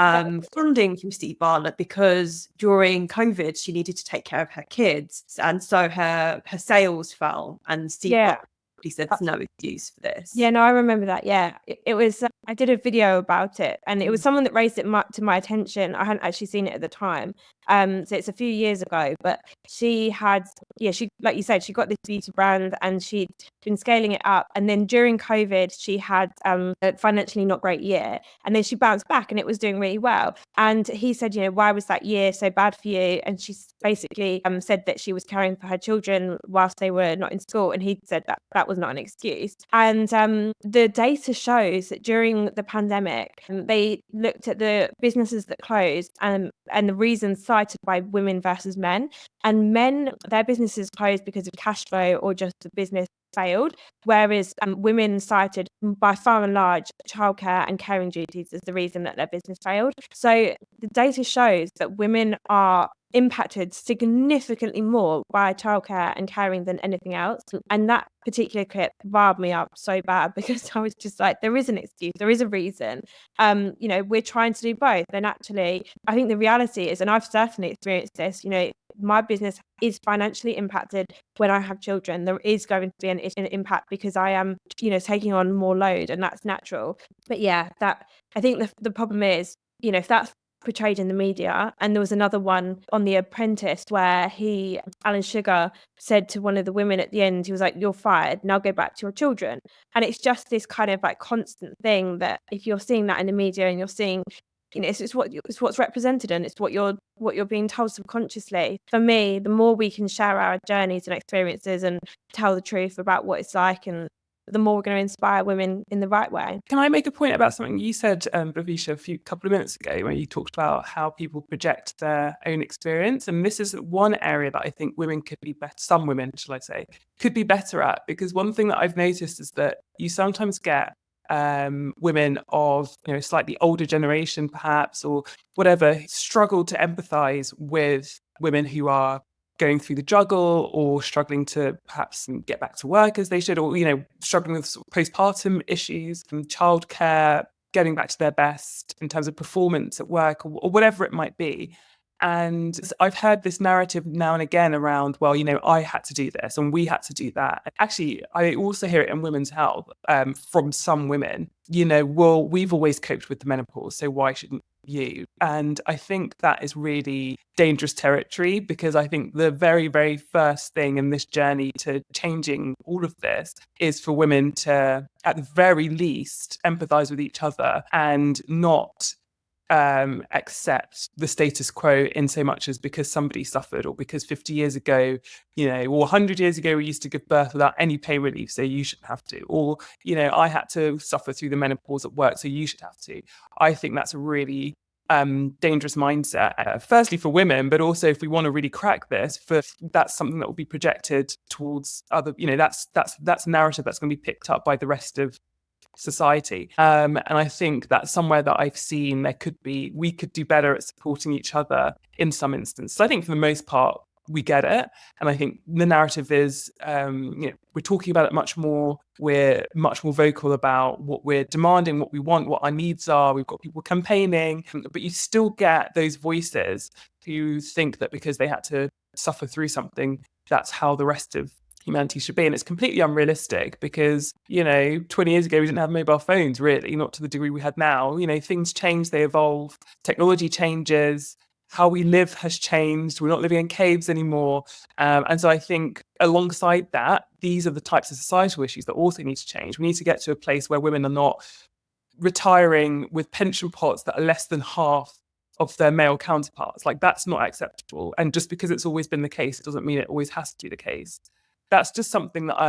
funding from Steve Bartlett because during COVID she needed to take care of her kids, and so her sales fell, and Steve Bartlett he said there's no excuse for this. Yeah, no, I remember that. Yeah, it was. I did a video about it, and it was someone that raised it to my attention. I hadn't actually seen it at the time. So it's a few years ago, but she had, she, like you said, she got this beauty brand and she'd been scaling it up. And then during COVID, she had a financially not great year, and then she bounced back and it was doing really well. And he said, why was that year so bad for you? And she basically said that she was caring for her children whilst they were not in school, and he said that that was not an excuse. And the data shows that during the pandemic, they looked at the businesses that closed and the reasons cited by women versus men. And men, their businesses closed because of cash flow or just the business failed, whereas women cited by far and large childcare and caring duties as the reason that their business failed. So the data shows that women are impacted significantly more by childcare and caring than anything else. And that particular clip riled me up so bad because I was just like, there is an excuse, there is a reason. We're trying to do both. And actually, I think the reality is, and I've certainly experienced this, my business is financially impacted when I have children. There is going to be an impact because I am, taking on more load, and that's natural. But yeah, that I think the problem is, if that's portrayed in the media. And there was another one on The Apprentice where Alan Sugar said to one of the women at the end, he was like, "You're fired, now go back to your children." And it's just this kind of like constant thing that if you're seeing that in the media and you're seeing, it's what's represented, and it's what you're being told subconsciously. For me, the more we can share our journeys and experiences and tell the truth about what it's like, and the more we're going to inspire women in the right way. Can I make a point about something you said, Bhavisha, a couple of minutes ago, when you talked about how people project their own experience? And this is one area that I think women could be better, some women, shall I say, could be better at. Because one thing that I've noticed is that you sometimes get women of slightly older generation, perhaps, or whatever, struggle to empathize with women who are going through the juggle or struggling to perhaps get back to work as they should, or struggling with postpartum issues and childcare, getting back to their best in terms of performance at work, or whatever it might be. And I've heard this narrative now and again around, well, I had to do this and we had to do that. Actually, I also hear it in women's health from some women, well, we've always coped with the menopause, so why shouldn't you? And I think that is really dangerous territory, because I think the very, very first thing in this journey to changing all of this is for women to, at the very least, empathize with each other and not accept the status quo in so much as because somebody suffered, or because 50 years ago, or 100 years ago, we used to give birth without any pay relief, so you shouldn't have to. Or, I had to suffer through the menopause at work, so you should have to. I think that's a really dangerous mindset, firstly for women, but also if we want to really crack this, that's something that will be projected towards other, that's a narrative that's going to be picked up by the rest of society. And I think that's somewhere that I've seen we could do better at supporting each other in some instances. So I think for the most part, we get it. And I think the narrative is, we're talking about it much more. We're much more vocal about what we're demanding, what we want, what our needs are. We've got people campaigning, but you still get those voices who think that because they had to suffer through something, that's how the rest of humanity should be. And it's completely unrealistic, because 20 years ago we didn't have mobile phones, really, not to the degree we had now. Things change, they evolve, technology changes, how we live has changed. We're not living in caves anymore. And so I think alongside that, these are the types of societal issues that also need to change. We need to get to a place where women are not retiring with pension pots that are less than half of their male counterparts. Like, that's not acceptable. And just because it's always been the case, it doesn't mean it always has to be the case. That's just something that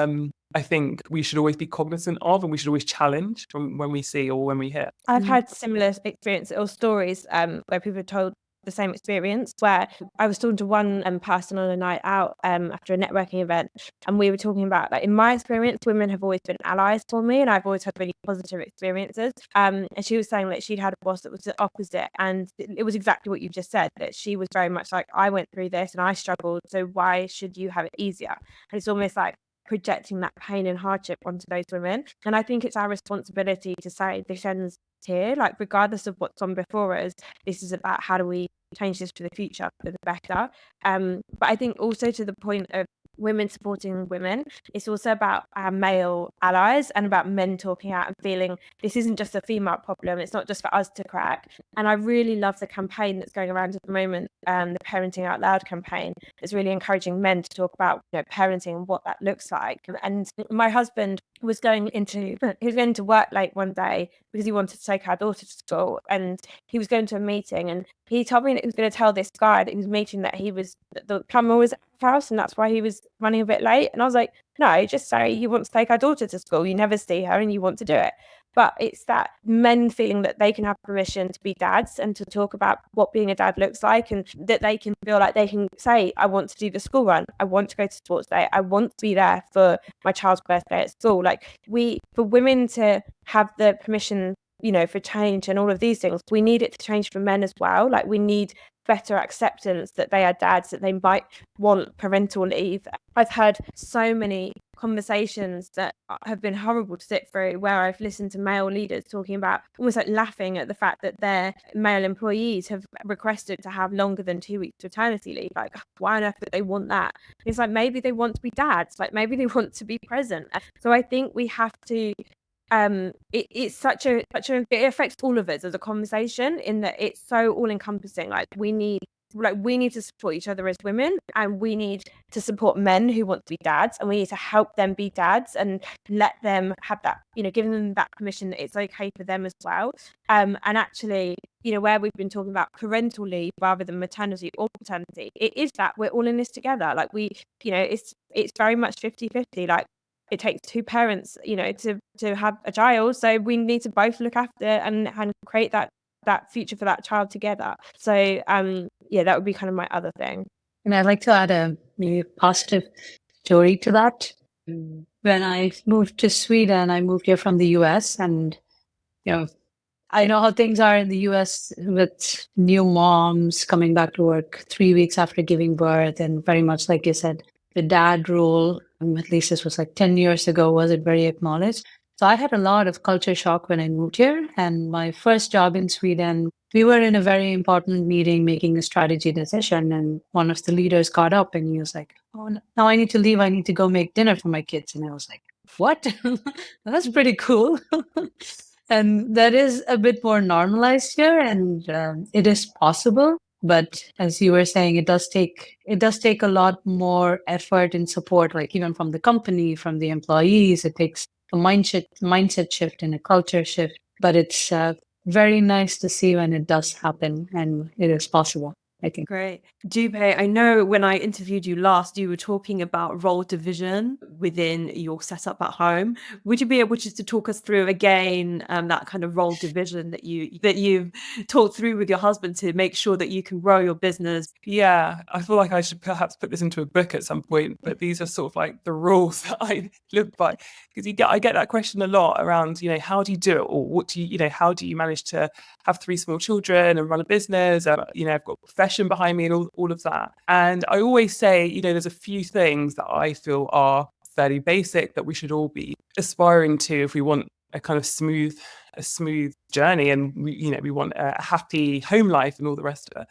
I think we should always be cognizant of, and we should always challenge from when we see or when we hear. I've had similar experiences or stories where people have told the same experience, where I was talking to one person on a night out after a networking event, and we were talking about, like, in my experience, women have always been allies for me, and I've always had really positive experiences. And she was saying that she'd had a boss that was the opposite, and it was exactly what you just said, that she was very much like, I went through this and I struggled, so why should you have it easier? And it's almost like projecting that pain and hardship onto those women. And I think it's our responsibility to say this ends here, like, regardless of what's on before us, this is about how do we change this for the future for the better. But I think also to the point of women supporting women. It's also about our male allies and about men talking out and feeling this isn't just a female problem. It's not just for us to crack. And I really love the campaign that's going around at the moment, the Parenting Out Loud campaign. It's really encouraging men to talk about parenting and what that looks like. And my husband was going to work late one day because he wanted to take our daughter to school, and he was going to a meeting, and he told me that he was going to tell this guy that he was meeting that the plumber was at the house and that's why he was running a bit late. And I was like, no, just say you want to take our daughter to school, you never see her and you want to do it. But it's that men feeling that they can have permission to be dads and to talk about what being a dad looks like, and that they can feel like they can say, I want to do the school run, I want to go to sports day, I want to be there for my child's birthday at school. Like, for women to have the permission, for change and all of these things, we need it to change for men as well. Like, we need better acceptance that they are dads, that they might want parental leave. I've had so many conversations that have been horrible to sit through, where I've listened to male leaders talking about, almost like laughing at the fact that their male employees have requested to have longer than 2 weeks paternity leave. Like, why on earth would they want that? It's like, maybe they want to be dads, like maybe they want to be present. So I think we have to it's such a it affects all of us as a conversation, in that it's so all encompassing. Like, we need to support each other as women, and we need to support men who want to be dads, and we need to help them be dads and let them have that, giving them that permission that it's okay for them as well. And actually, where we've been talking about parental leave rather than maternity or paternity, it is that we're all in this together. Like, it's very much 50-50. Like, it takes two parents, to have a child. So we need to both look after and create that future for that child together. So that would be kind of my other thing. And I'd like to add a maybe positive story to that. When I moved to Sweden, I moved here from the US, and I know how things are in the US with new moms coming back to work 3 weeks after giving birth, and very much like you said, the dad role, at least this was like 10 years ago, wasn't very acknowledged. So I had a lot of culture shock when I moved here. And my first job in Sweden, we were in a very important meeting making a strategy decision. And one of the leaders got up and he was like, oh, now I need to leave. I need to go make dinner for my kids. And I was like, what? That's pretty cool. And that is a bit more normalized here, and it is possible. But as you were saying, it does take a lot more effort and support, like even from the company, from the employees. It takes a mindset shift and a culture shift. But it's very nice to see when it does happen, and it is possible, I think. Great. Dupe, I know when I interviewed you last, you were talking about role division within your setup at home. Would you be able just to talk us through again that kind of role division that you've talked through with your husband to make sure that you can grow your business? Yeah, I feel like I should perhaps put this into a book at some point, but these are sort of like the rules that I live by, because I get that question a lot around, how do you do it, or what do you, how do you manage to have 3 small children and run a business? I've got a profession behind me and all of that. And I always say, there's a few things that I feel are fairly basic that we should all be aspiring to if we want a kind of smooth journey, and we want a happy home life and all the rest of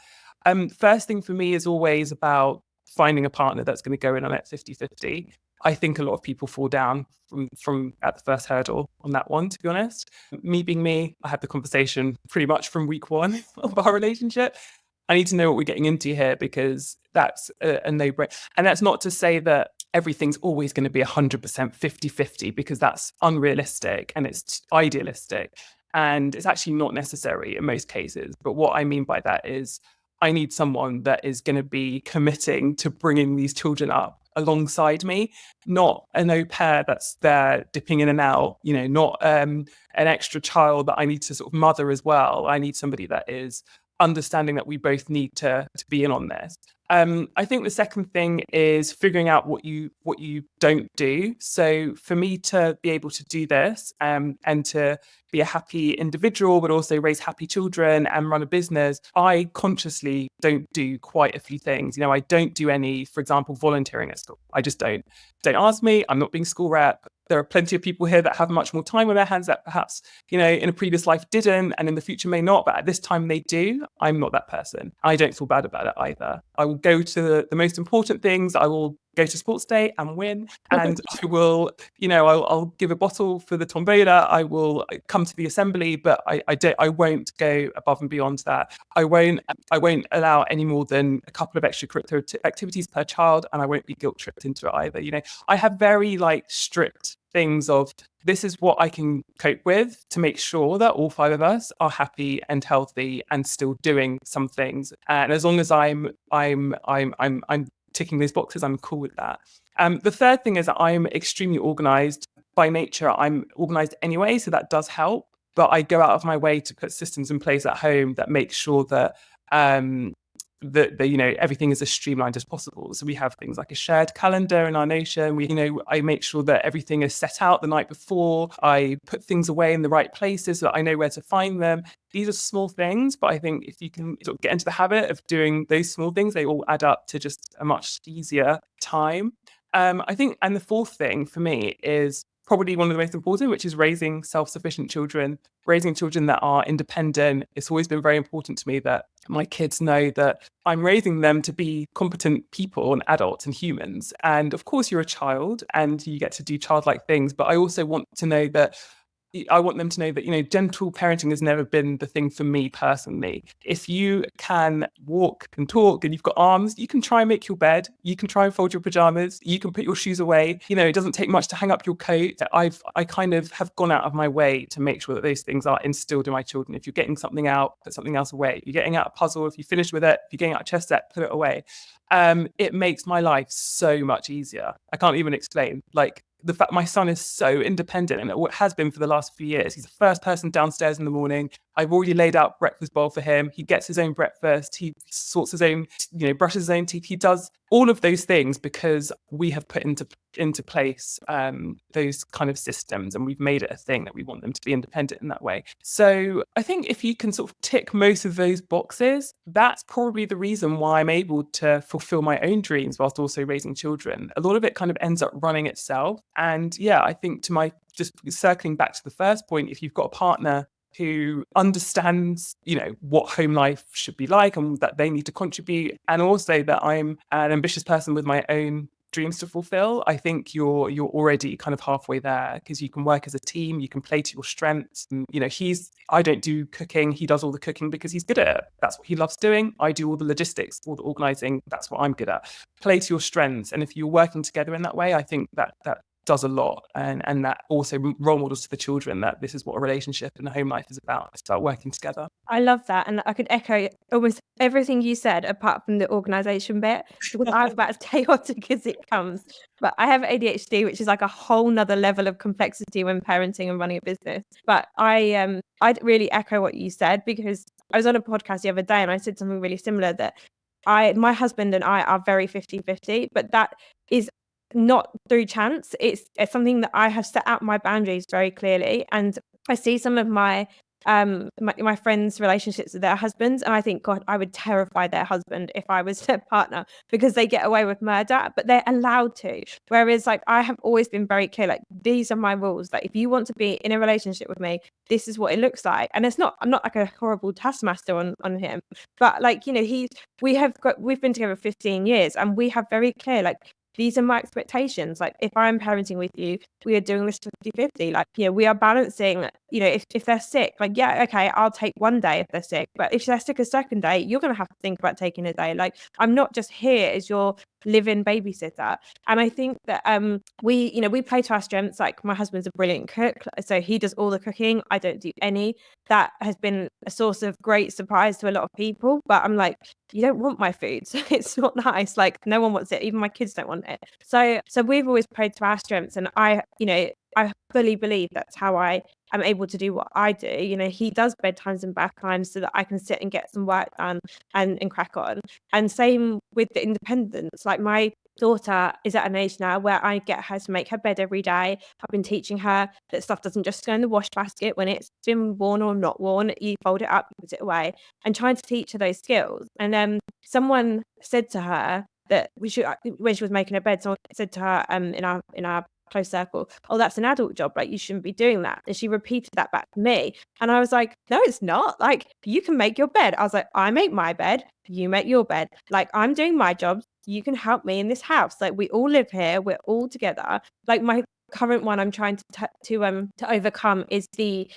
it. First thing for me is always about finding a partner that's going to go in on it 50-50. I think a lot of people fall down from at the first hurdle on that one, to be honest. Me being me, I had the conversation pretty much from week 1 of our relationship. I need to know what we're getting into here, because that's a no-brainer. And that's not to say that everything's always going to be 100% 50-50, because that's unrealistic and it's idealistic. And it's actually not necessary in most cases. But what I mean by that is I need someone that is going to be committing to bringing these children up alongside me, not an au pair that's there dipping in and out, not an extra child that I need to sort of mother as well. I need somebody that is understanding that we both need to be in on this. I think the second thing is figuring out what you don't do. So for me to be able to do this and to be a happy individual, but also raise happy children and run a business, I consciously don't do quite a few things. I don't do any, for example, volunteering at school. I just don't. Don't ask me. I'm not being school rep. There are plenty of people here that have much more time on their hands that perhaps, in a previous life didn't, and in the future may not, but at this time they do. I'm not that person. I don't feel bad about it either. I will go to the most important things. I will go to sports day and win. And I will, I'll give a bottle for the tombola. I will come to the assembly, but I won't go above and beyond that. I won't allow any more than a couple of extracurricular activities per child, and I won't be guilt tripped into it either. I have very strict things of, this is what I can cope with to make sure that all 5 of us are happy and healthy and still doing some things. And as long as I'm ticking those boxes, I'm cool with that. The third thing is that I'm extremely organized by nature. I'm organized anyway, so that does help. But I go out of my way to put systems in place at home that make sure that everything is as streamlined as possible. So we have things like a shared calendar in our Notion. I make sure that everything is set out the night before. I put things away in the right places so that I know where to find them. These are small things, but I think if you can sort of get into the habit of doing those small things, they all add up to just a much easier time. I think, and the fourth thing for me is probably one of the most important, which is raising self-sufficient children, raising children that are independent. It's always been very important to me that my kids know that I'm raising them to be competent people and adults and humans. And of course, you're a child and you get to do childlike things, but I also want them to know that, gentle parenting has never been the thing for me personally. If you can walk and talk and you've got arms, you can try and make your bed. You can try and fold your pajamas. You can put your shoes away. It doesn't take much to hang up your coat. I kind of have gone out of my way to make sure that those things are instilled in my children. If you're getting something out, put something else away. If you're getting out a puzzle, if you finish with it, if you're getting out a chess set, put it away. It makes my life so much easier. I can't even explain. The fact my son is so independent, and it has been for the last few years. He's the first person downstairs in the morning. I've already laid out breakfast bowl for him. He gets his own breakfast. He sorts his own, brushes his own teeth. He does all of those things because we have put into place those kind of systems, and we've made it a thing that we want them to be independent in that way. So I think if you can sort of tick most of those boxes, that's probably the reason why I'm able to fulfill my own dreams whilst also raising children. A lot of it kind of ends up running itself. And yeah, I think just circling back to the first point, if you've got a partner who understands, what home life should be like and that they need to contribute, and also that I'm an ambitious person with my own dreams to fulfill, I think you're already kind of halfway there, because you can work as a team, you can play to your strengths. And, I don't do cooking, he does all the cooking because he's good at it. That's what he loves doing. I do all the logistics, all the organizing. That's what I'm good at. Play to your strengths. And if you're working together in that way, I think that does a lot, and that also role models to the children that this is what a relationship and a home life is about. It's about working together. I love that, and I could echo almost everything you said apart from the organisation bit, because I'm about as chaotic as it comes. But I have ADHD, which is like a whole nother level of complexity when parenting and running a business. But I'd really echo what you said, because I was on a podcast the other day and I said something really similar, that my husband and I are very 50-50, but that is not through chance. It's something that I have set out my boundaries very clearly, and I see some of my my friends' relationships with their husbands, and I think, God, I would terrify their husband if I was their partner, because they get away with murder, but they're allowed to. Whereas I have always been very clear, these are my rules. If you want to be in a relationship with me, this is what it looks like. And I'm not like a horrible taskmaster on him, but we've been together 15 years, and we have very clear, these are my expectations. If I'm parenting with you, we are doing this 50-50. We are balancing, if they're sick, yeah, okay, I'll take one day if they're sick. But if they're sick a second day, you're going to have to think about taking a day. I'm not just here as your live-in babysitter. And I think that we play to our strengths. My husband's a brilliant cook, so he does all the cooking. I don't do any. That has been a source of great surprise to a lot of people. But I'm you don't want my food, so it's not nice. No one wants it. Even my kids don't want it. So we've always played to our strengths, and I fully believe that's how I am able to do what I do. He does bedtimes and bath times so that I can sit and get some work done and crack on. And same with the independence. My daughter is at an age now where I get her to make her bed every day. I've been teaching her that stuff doesn't just go in the wash basket. When it's been worn or not worn, you fold it up, you put it away, and trying to teach her those skills. And someone said to her that when she was making her bed, someone said to her in our close circle, oh, that's an adult job, like you shouldn't be doing that. And she repeated that back to me. And I was like, no, it's not. Like, you can make your bed. I was like, I make my bed, you make your bed. Like, I'm doing my job, you can help me in this house. Like, we all live here, we're all together. Like, my current one I'm trying to overcome is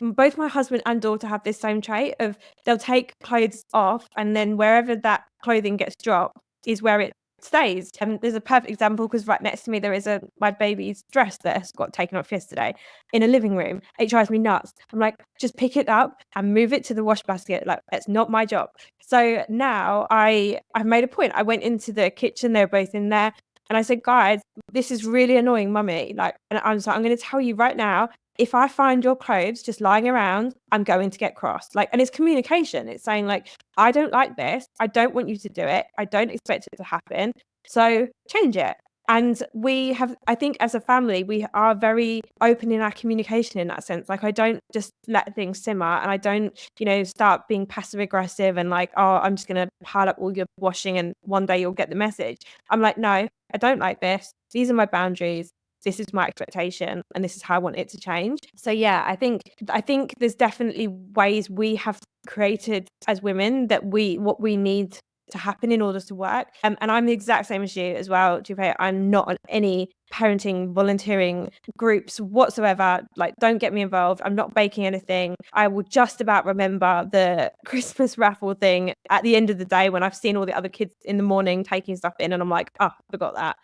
both my husband and daughter have this same trait of they'll take clothes off, and then wherever that clothing gets dropped is where it stays. And there's a perfect example, because right next to me there is my baby's dress that has got taken off yesterday in a living room. It drives me nuts. I'm like, just pick it up and move it to the wash basket. Like, it's not my job. So now I've made a point. I went into the kitchen, they're both in there, and I said, guys, this is really annoying, mummy. Like, and I was like, I'm going to tell you right now, if I find your clothes just lying around, I'm going to get cross. Like, and it's communication. It's saying, like, I don't like this. I don't want you to do it. I don't expect it to happen. So change it. And we have, I think as a family, we are very open in our communication in that sense. Like, I don't just let things simmer, and I don't, start being passive aggressive and like, oh, I'm just going to pile up all your washing and one day you'll get the message. I'm like, no, I don't like this. These are my boundaries. This is my expectation, and this is how I want it to change. So yeah, I think there's definitely ways we have created as women that what we need to happen in order to work. And I'm the exact same as you as well, Dupe. I'm not on any parenting volunteering groups whatsoever. Like, don't get me involved. I'm not baking anything. I will just about remember the Christmas raffle thing at the end of the day when I've seen all the other kids in the morning taking stuff in, and I'm like, oh, I forgot that.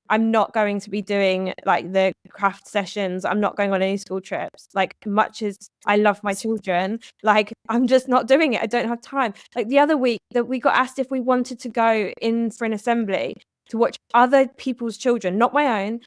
I'm not going to be doing like the craft sessions. I'm not going on any school trips. Like, much as I love my children, like, I'm just not doing it. I don't have time. Like, the other week that we got asked if we wanted to go in for an assembly to watch other people's children, not my own,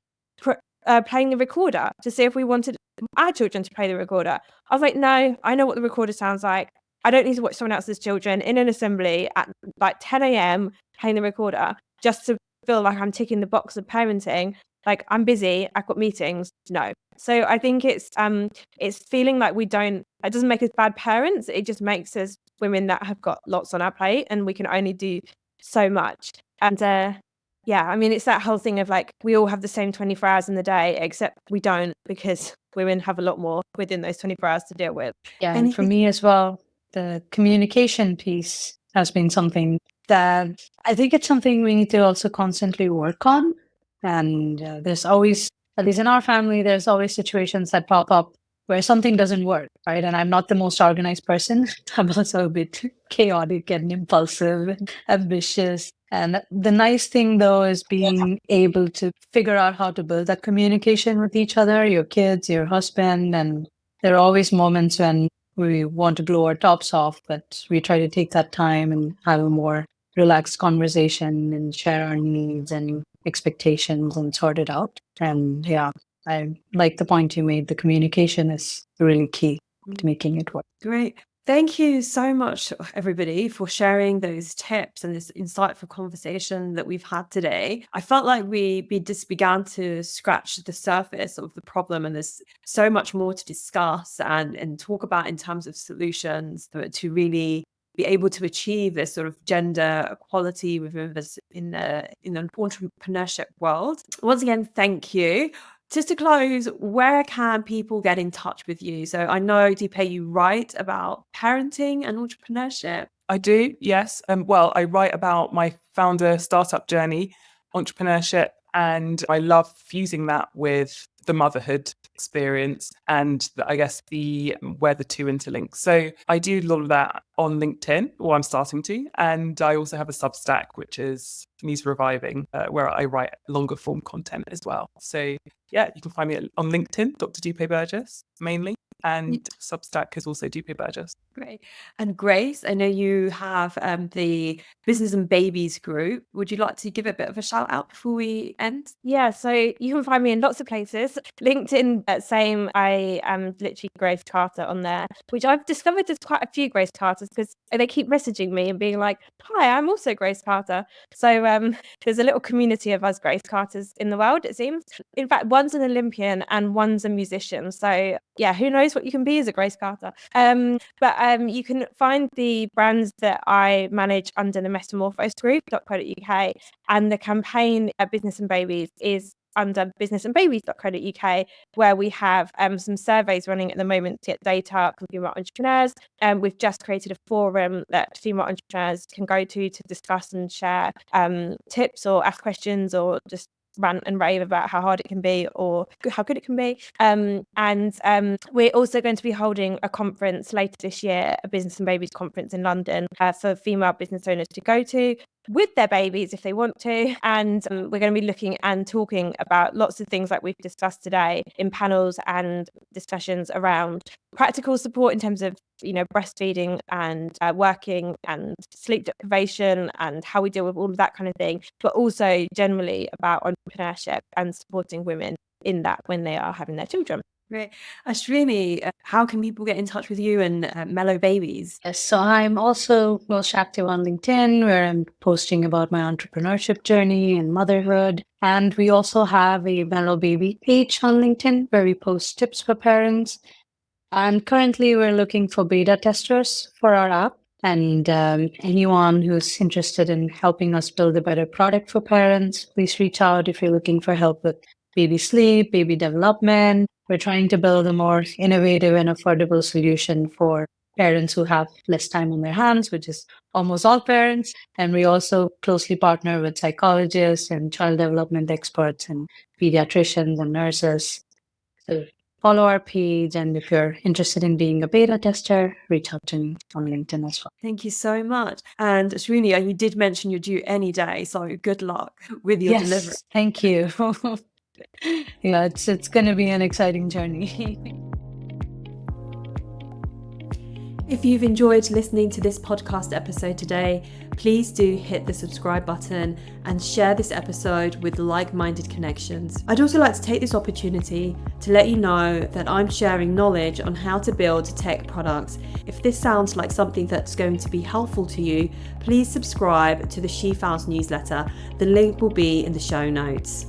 playing the recorder, to see if we wanted our children to play the recorder. I was like, no, I know what the recorder sounds like. I don't need to watch someone else's children in an assembly at like 10 a.m. playing the recorder just to feel like I'm ticking the box of parenting. Like, I'm busy, I've got meetings. No. So I think it's feeling like it doesn't make us bad parents. It just makes us women that have got lots on our plate, and we can only do so much. And yeah, I mean, it's that whole thing of like, we all have the same 24 hours in the day, except we don't, because women have a lot more within those 24 hours to deal with. Yeah, and for me as well, the communication piece has been something that I think it's something we need to also constantly work on. And there's always, at least in our family, there's always situations that pop up where something doesn't work, right? And I'm not the most organized person. I'm also a bit chaotic and impulsive and ambitious. And the nice thing, though, is being able to figure out how to build that communication with each other, your kids, your husband. And there are always moments when we want to blow our tops off, but we try to take that time and have a more relaxed conversation and share our needs and expectations and sort it out. And yeah, I like the point you made. The communication is really key to making it work. Great. Thank you so much, everybody, for sharing those tips and this insightful conversation that we've had today. I felt like we just began to scratch the surface of the problem, and there's so much more to discuss and talk about in terms of solutions to really be able to achieve this sort of gender equality within this in an entrepreneurship world. Once again, thank you. Just to close, where can people get in touch with you? So I know, Dupe, you write about parenting and entrepreneurship. I do, yes. Well, I write about my founder startup journey, entrepreneurship, and I love fusing that with the motherhood experience and I guess where the two interlink. So I do a lot of that on LinkedIn, or I'm starting to, and I also have a Substack, which is Needs Reviving, where I write longer form content as well. So yeah, you can find me on LinkedIn, Dr. Dupe Burgess mainly, and Substack is also Dupe Burgess. Great. And Grace, I know you have the Business and Babies group. Would you like to give a bit of a shout out before we end? Yeah, so you can find me in lots of places. LinkedIn, same. I am literally Grace Carter on there, which I've discovered there's quite a few Grace Carters because they keep messaging me and being like, hi, I'm also Grace Carter. So there's a little community of us Grace Carters in the world, it seems. In fact, one's an Olympian and one's a musician. So yeah, who knows what you can be as a Grace Carter. But you can find the brands that I manage under the Metamorphose group.co.uk, and the campaign at Business and Babies is under businessandbabies.co.uk, where we have some surveys running at the moment to get data from female entrepreneurs. We've just created a forum that female entrepreneurs can go to discuss and share tips or ask questions or just rant and rave about how hard it can be or how good it can be. And we're also going to be holding a conference later this year, a Business and Babies conference in London for female business owners to go to with their babies if they want to. And we're going to be looking and talking about lots of things like we've discussed today in panels and discussions around practical support in terms of, breastfeeding and working and sleep deprivation and how we deal with all of that kind of thing, but also generally about entrepreneurship and supporting women in that when they are having their children. Great. Ashwini, how can people get in touch with you and Mellow Babies? Yes, so I'm also most active on LinkedIn, where I'm posting about my entrepreneurship journey and motherhood. And we also have a Mellow Baby page on LinkedIn where we post tips for parents. And currently we're looking for beta testers for our app. And anyone who's interested in helping us build a better product for parents, please reach out if you're looking for help with baby sleep, baby development. We're trying to build a more innovative and affordable solution for parents who have less time on their hands, which is almost all parents. And we also closely partner with psychologists and child development experts and pediatricians and nurses. So follow our page. And if you're interested in being a beta tester, reach out to me on LinkedIn as well. Thank you so much. And Ashwini, you did mention you're due any day, so good luck with your delivery. Thank you. Yeah, it's going to be an exciting journey. If you've enjoyed listening to this podcast episode today, please do hit the subscribe button and share this episode with like-minded connections. I'd also like to take this opportunity to let you know that I'm sharing knowledge on how to build tech products. If this sounds like something that's going to be helpful to you, please subscribe to the She Founds newsletter. The link will be in the show notes.